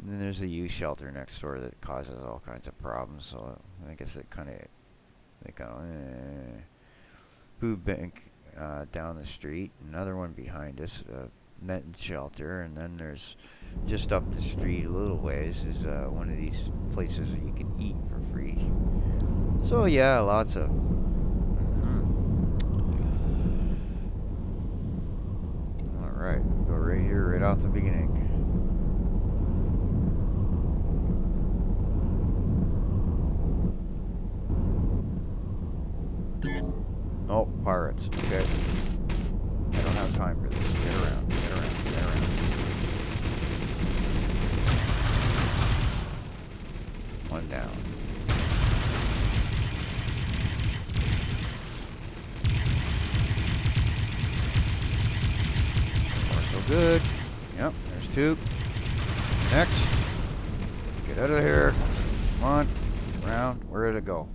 [SPEAKER 2] And then there's a youth shelter next door that causes all kinds of problems. So I guess they kind of food bank down the street. Another one behind us, a men's shelter, and then there's just up the street a little ways is one of these places where you can eat for free. So yeah, lots of. All right, go right here, right off the beginning. Oh, pirates. Okay. I don't have time for this. Get around, get around, get around. One down. So good. Yep, there's two. Next. Get out of here. Come on. Around. Where did it go?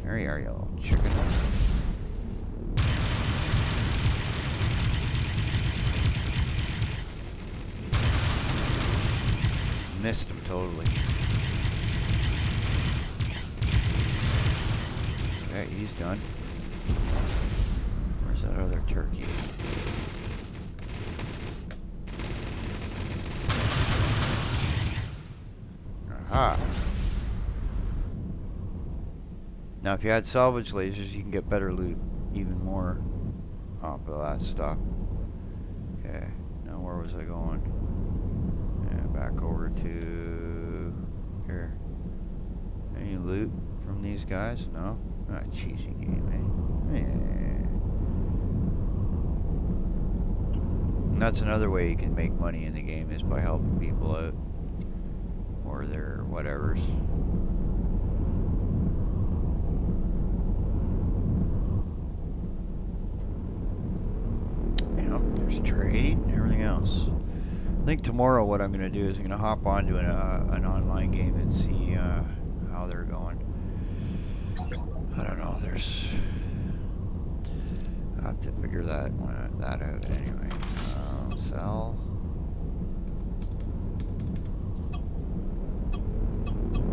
[SPEAKER 2] There you are, you little chicken. Missed him totally. Okay, he's done. Where's that other turkey? Aha! Now if you had salvage lasers, you can get better loot. Even more off of that stuff. Okay, now where was I going? Back over to here. Any loot from these guys? No? Ah, cheesy game, eh? And that's another way you can make money in the game is by helping people out. Or their whatevers. Yep, there's trade and everything else. I think tomorrow what I'm going to do is I'm going to hop onto an online game and see how they're going. I don't know. I have to figure that out anyway. Sell.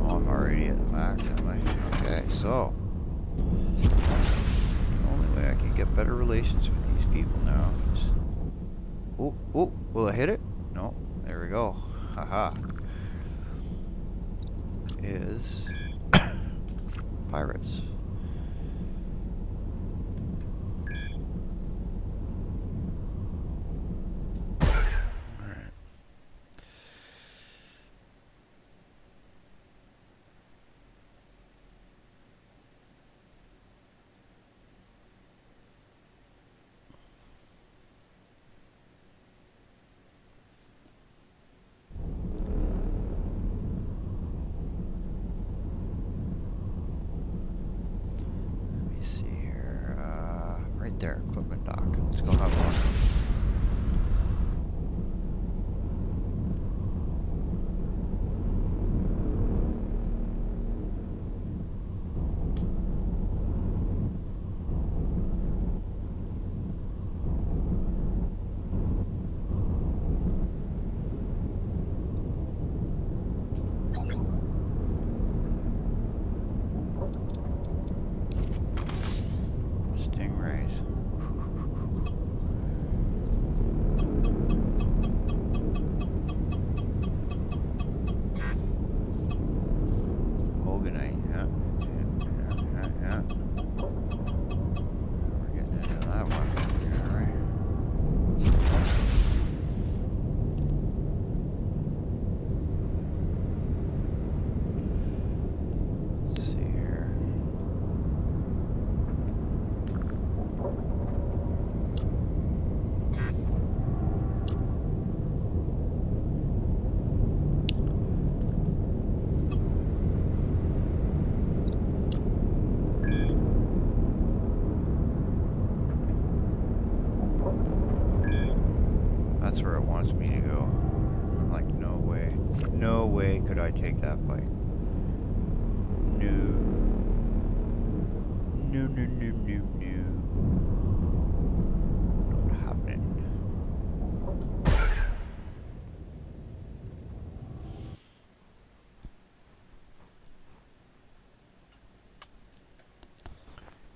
[SPEAKER 2] Oh, I'm already at the max, am I? Okay, so the only way I can get better relations with these people now is. Oh, will I hit it? No, there we go. Haha. Is pirates. Alright. There, equipment dock. Let's go have a look. Stingrays. way could I take that fight. No. No, no, no, no, no. Not happening.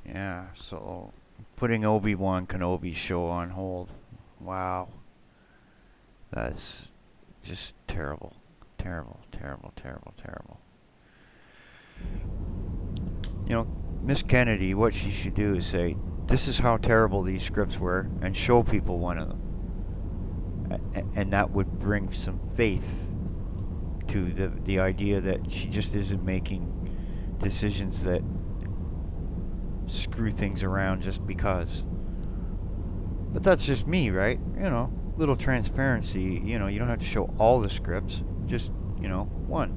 [SPEAKER 2] Yeah, so putting Obi-Wan Kenobi's show on hold. Wow. That's just terrible. Terrible, terrible, terrible, terrible. You know, Miss Kennedy, what she should do is say, this is how terrible these scripts were, and show people one of them. And that would bring some faith to the idea that she just isn't making decisions that screw things around just because. But that's just me, right? You know, little transparency. You know, you don't have to show all the scripts, just, you know, one.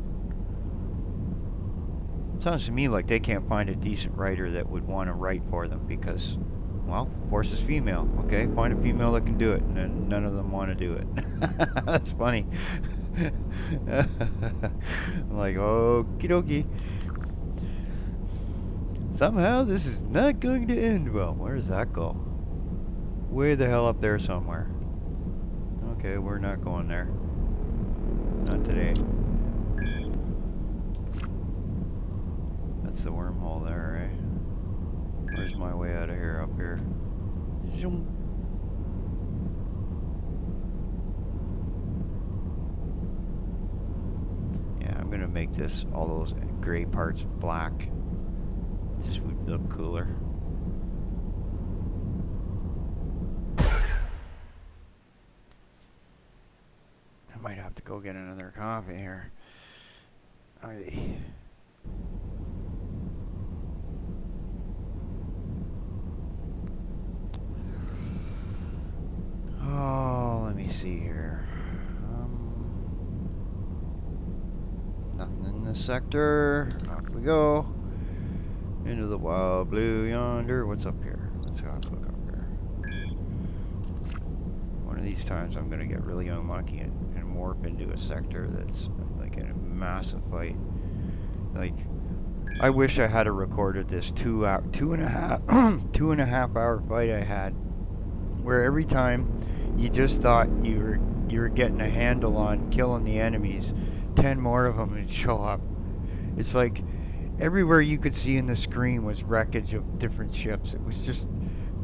[SPEAKER 2] Sounds to me like they can't find a decent writer that would want to write for them because, well, Force is female. Okay, find a female that can do it, and then none of them want to do it. That's funny. I'm like, okie dokie. Somehow this is not going to end well. Where does that go? Way the hell up there somewhere. Okay, we're not going there. Not today. That's the wormhole there, eh? Where's my way out of here? Up here. Zoom. Yeah, I'm gonna make this, all those gray parts black. This would look cooler. I might have to go get another coffee here. Oh, let me see here. Nothing in this sector. Off we go. Into the wild blue yonder. What's up here? Let's go have a look up here. One of these times I'm gonna get really unlucky and warp into a sector that's like in a massive fight. Like, I wish I had recorded this 2.5 hour fight I had, where every time you just thought you were getting a handle on killing the enemies, 10 more of them would show up. It's like everywhere you could see in the screen was wreckage of different ships. It was just,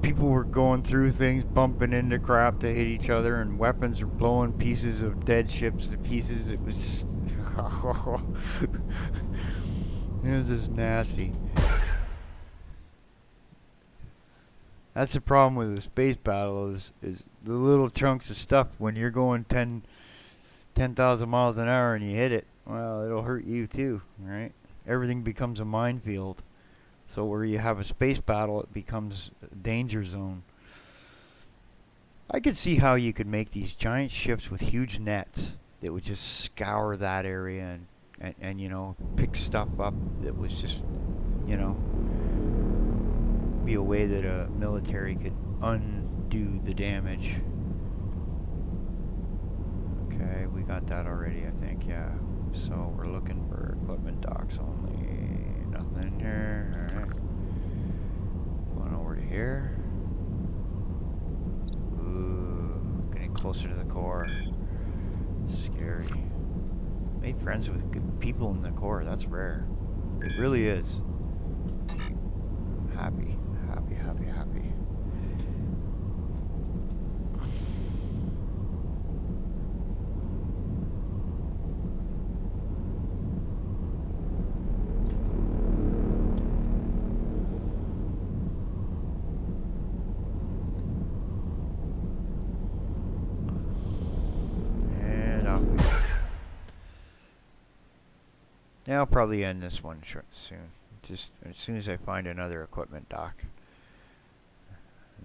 [SPEAKER 2] people were going through things, bumping into crap to hit each other, and weapons were blowing pieces of dead ships to pieces. It was just it was just nasty. That's the problem with the space battle is the little chunks of stuff. When you're going 10,000 miles an hour and you hit it, well, it'll hurt you too, right? Everything becomes a minefield. So where you have a space battle, it becomes a danger zone. I could see how you could make these giant ships with huge nets that would just scour that area and you know, pick stuff up that was just, you know, be a way that a military could undo the damage. Okay, we got that already, I think, yeah. So we're looking for equipment docks only. Nothing in here. Alright. Going over to here. Ooh, getting closer to the core. Scary. Made friends with good people in the core. That's rare. It really is. I'm happy. Happy, happy, happy. Yeah, I'll probably end this one soon. Just as soon as I find another equipment dock.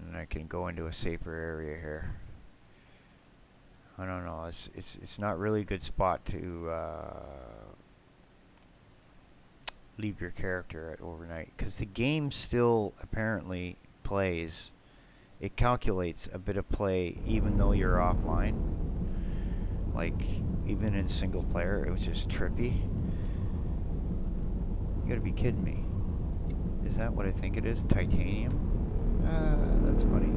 [SPEAKER 2] And I can go into a safer area here. I don't know, it's not really a good spot to leave your character at overnight. Because the game still apparently plays. It calculates a bit of play even though you're offline. Like, even in single player, it was just trippy. You gotta be kidding me. Is that what I think it is? Titanium? That's funny.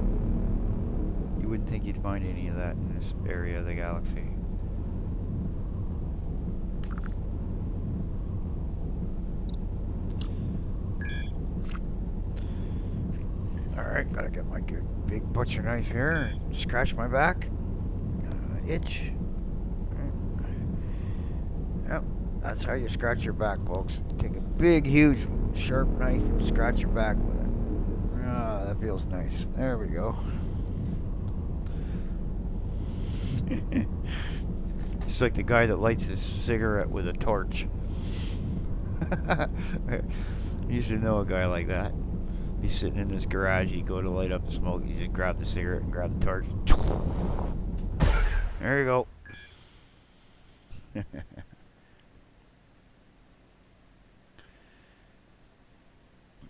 [SPEAKER 2] You wouldn't think you'd find any of that in this area of the galaxy. Alright, gotta get my good big butcher knife here and scratch my back. Itch. Yep, that's how you scratch your back, folks. Take a big, huge, sharp knife and scratch your back with it. Ah, that feels nice. There we go. It's like the guy that lights his cigarette with a torch. I used to know a guy like that. He's sitting in his garage, he'd go to light up the smoke, he'd just grab the cigarette and grab the torch. There you go.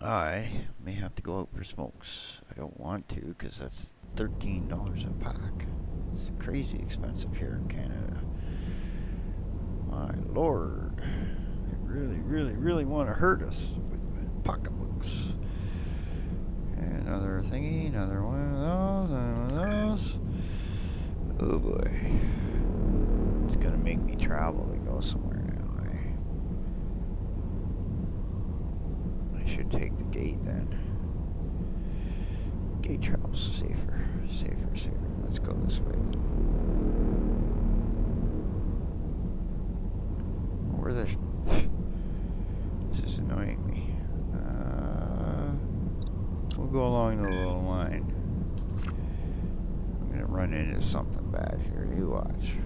[SPEAKER 2] I may have to go out for smokes. I don't want to because that's $13 a pack. It's crazy expensive here in Canada. My lord. They really, really, really want to hurt us with pocketbooks. And another thingy, another one of those. Oh boy. It's gonna make me travel to go somewhere now, I should take the gate then. Gate travel's safer. Safer. Let's go this way then. Where the... This is annoying me. We'll go along the little line. I'm gonna run into something bad here. You watch.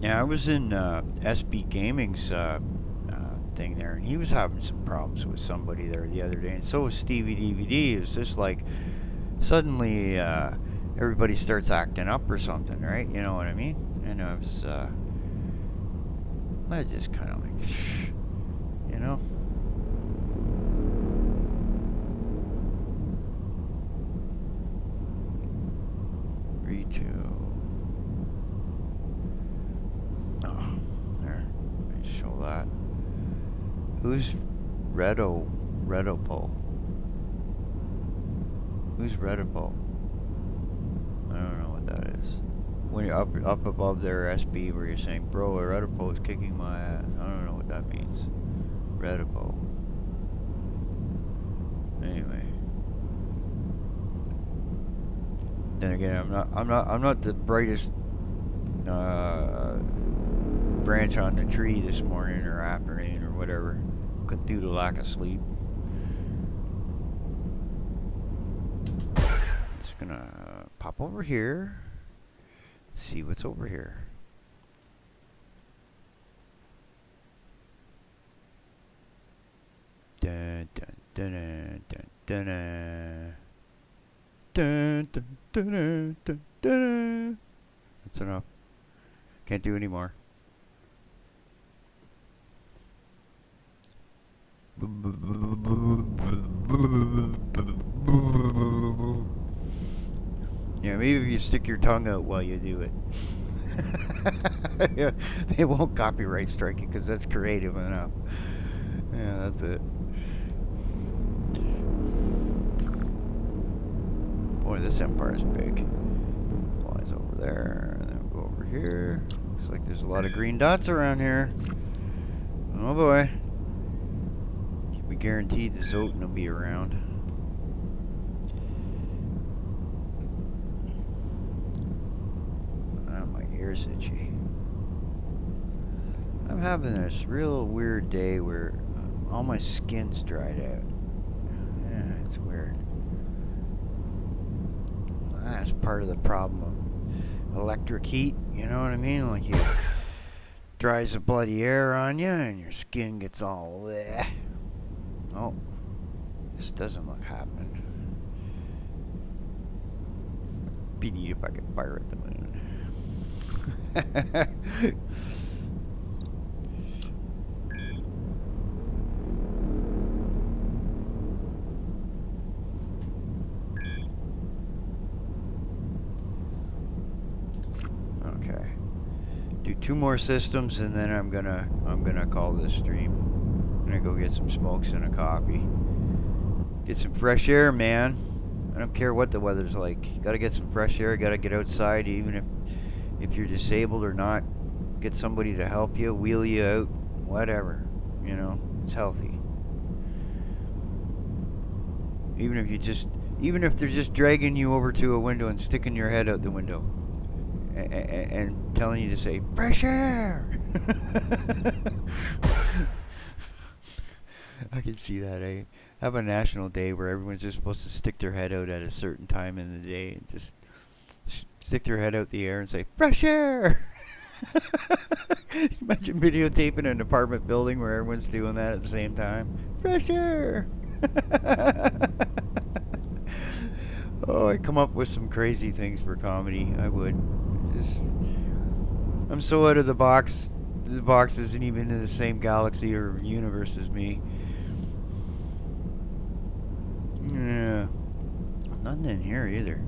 [SPEAKER 2] Yeah, I was in SB Gaming's thing there, and he was having some problems with somebody there the other day, and so was Stevie DVD. It was just like suddenly everybody starts acting up or something, right? You know what I mean? And I was just kind of like, you know. Who's Redopo? Who's Redopo? I don't know what that is. When you're up above there, SB, where you're saying, bro, Redopo is kicking my ass. I don't know what that means. Redopo. Anyway. Then again, I'm not the brightest branch on the tree this morning or afternoon or whatever. Due to lack of sleep. Just gonna pop over here. See what's over here. Dun dun dun dun dun dun dun dun dun dun. That's enough. Can't do any more. Yeah, maybe if you stick your tongue out while you do it. Yeah, they won't copyright strike you because that's creative enough. Yeah, that's it. Boy, this empire is big. Flies over there, and then we'll go over here. Looks like there's a lot of green dots around here. Oh boy. We guaranteed the Zotin will be around. Oh, my ear's itchy. I'm having this real weird day where all my skin's dried out. weird. That's part of the problem of electric heat, you know what I mean? Like, it dries the bloody air on you and your skin gets all bleh. Oh, this doesn't look happening. Be neat if I could fire at the moon. Okay. Do 2 more systems and then I'm gonna call this stream. I'm gonna go get some smokes and a coffee. Get some fresh air, man. I don't care what the weather's like. You gotta get some fresh air, gotta get outside, even if you're disabled or not. Get somebody to help you, wheel you out, whatever. You know, it's healthy. Even if they're just dragging you over to a window and sticking your head out the window and telling you to say fresh air. I can see that. Have a national day where everyone's just supposed to stick their head out at a certain time in the day and just stick their head out the air and say fresh air. Imagine videotaping an apartment building where everyone's doing that at the same time. Fresh air. Oh, I'd come up with some crazy things for comedy. I would. I'm so out of the box. The box isn't even in the same galaxy or universe as me. Yeah. Nothing in here either.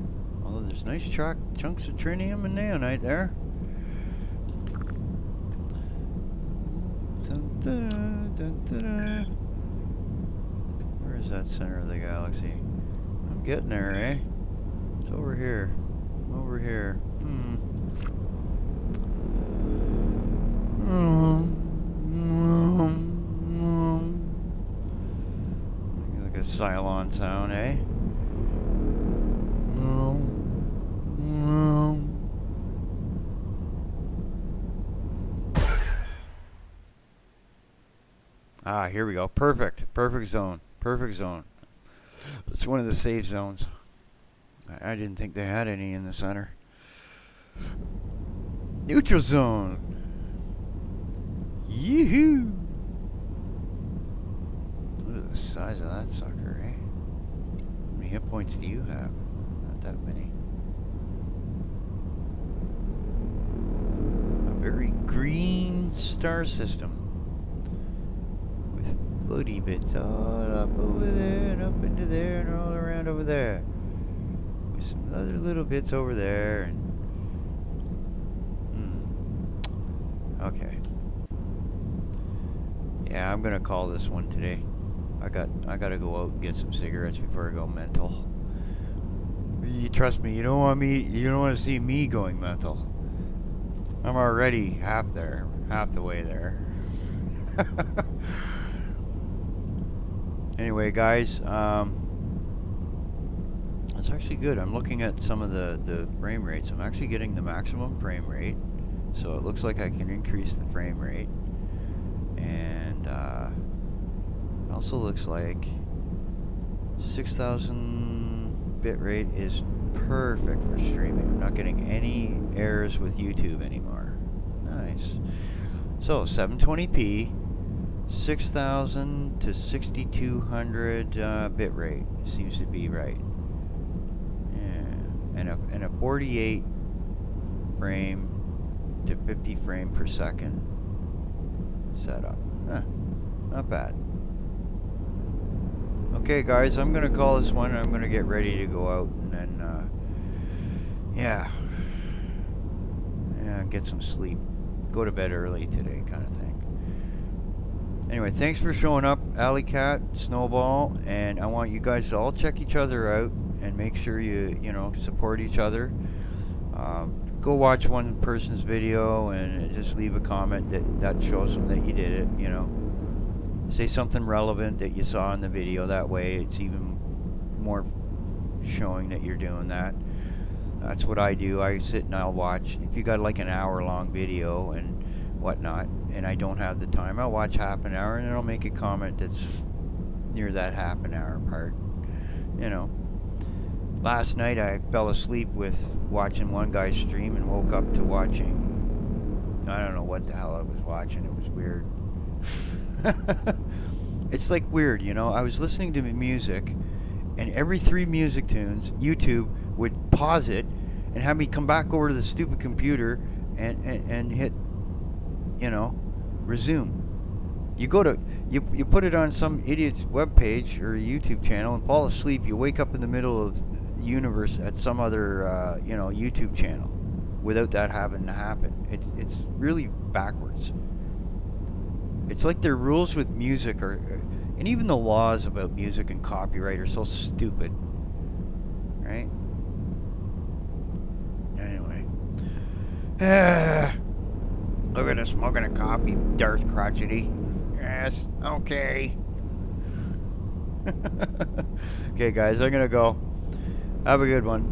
[SPEAKER 2] Although there's nice chunks of trinium and naonite there. Where is that center of the galaxy? I'm getting there, eh? It's over here. Over here. Like a Cylon sound, eh? Ah, here we go. Perfect. Perfect zone. Perfect zone. It's one of the safe zones. I didn't think they had any in the center. Neutral zone. Yoo-hoo! Look at the size of that sucker, eh? How many hit points do you have? Not that many. A very green star system. With floaty bits all up over there and up into there and all around over there. With some other little bits over there and okay. Yeah, I'm gonna call this one today. I gotta go out and get some cigarettes before I go mental. You trust me, you don't want to see me going mental. I'm already half the way there. Anyway, guys, it's actually good. I'm looking at some of the frame rates. I'm actually getting the maximum frame rate. So it looks like I can increase the frame rate. And it also looks like 6,000 bit rate is perfect for streaming. I'm not getting any errors with YouTube anymore. Nice. So 720p, 6,000 to 6,200 bit rate seems to be right. Yeah, and a 48 frame to 50 frame per second setup. Not bad. Okay, guys, I'm gonna call this one. I'm gonna get ready to go out and then, yeah, get some sleep. Go to bed early today, kind of thing. Anyway, thanks for showing up, Alley Cat, Snowball, and I want you guys to all check each other out and make sure you support each other. Go watch one person's video and just leave a comment that shows them that you did it, Say something relevant that you saw in the video. That way it's even more showing that you're doing that. That's what I do. I sit and I'll watch. If you got like an hour-long video and whatnot, and I don't have the time, I'll watch half an hour and then I'll make a comment that's near that half an hour part. you know. Last night I fell asleep with watching one guy's stream and woke up to watching, I don't know what the hell I was watching. It was weird. It's like weird, you know. I was listening to music, and every 3 music tunes, YouTube would pause it and have me come back over to the stupid computer and hit, you know, resume. You go to you put it on some idiot's webpage or a YouTube channel and fall asleep. You wake up in the middle of the universe at some other you know, YouTube channel without that having to happen. It's really backwards. It's like their rules with music are, and even the laws about music and copyright are so stupid, right? Anyway, look at us smoking a coffee, Darth Crotchety. Yes, okay. Okay, guys, I'm gonna go. Have a good one.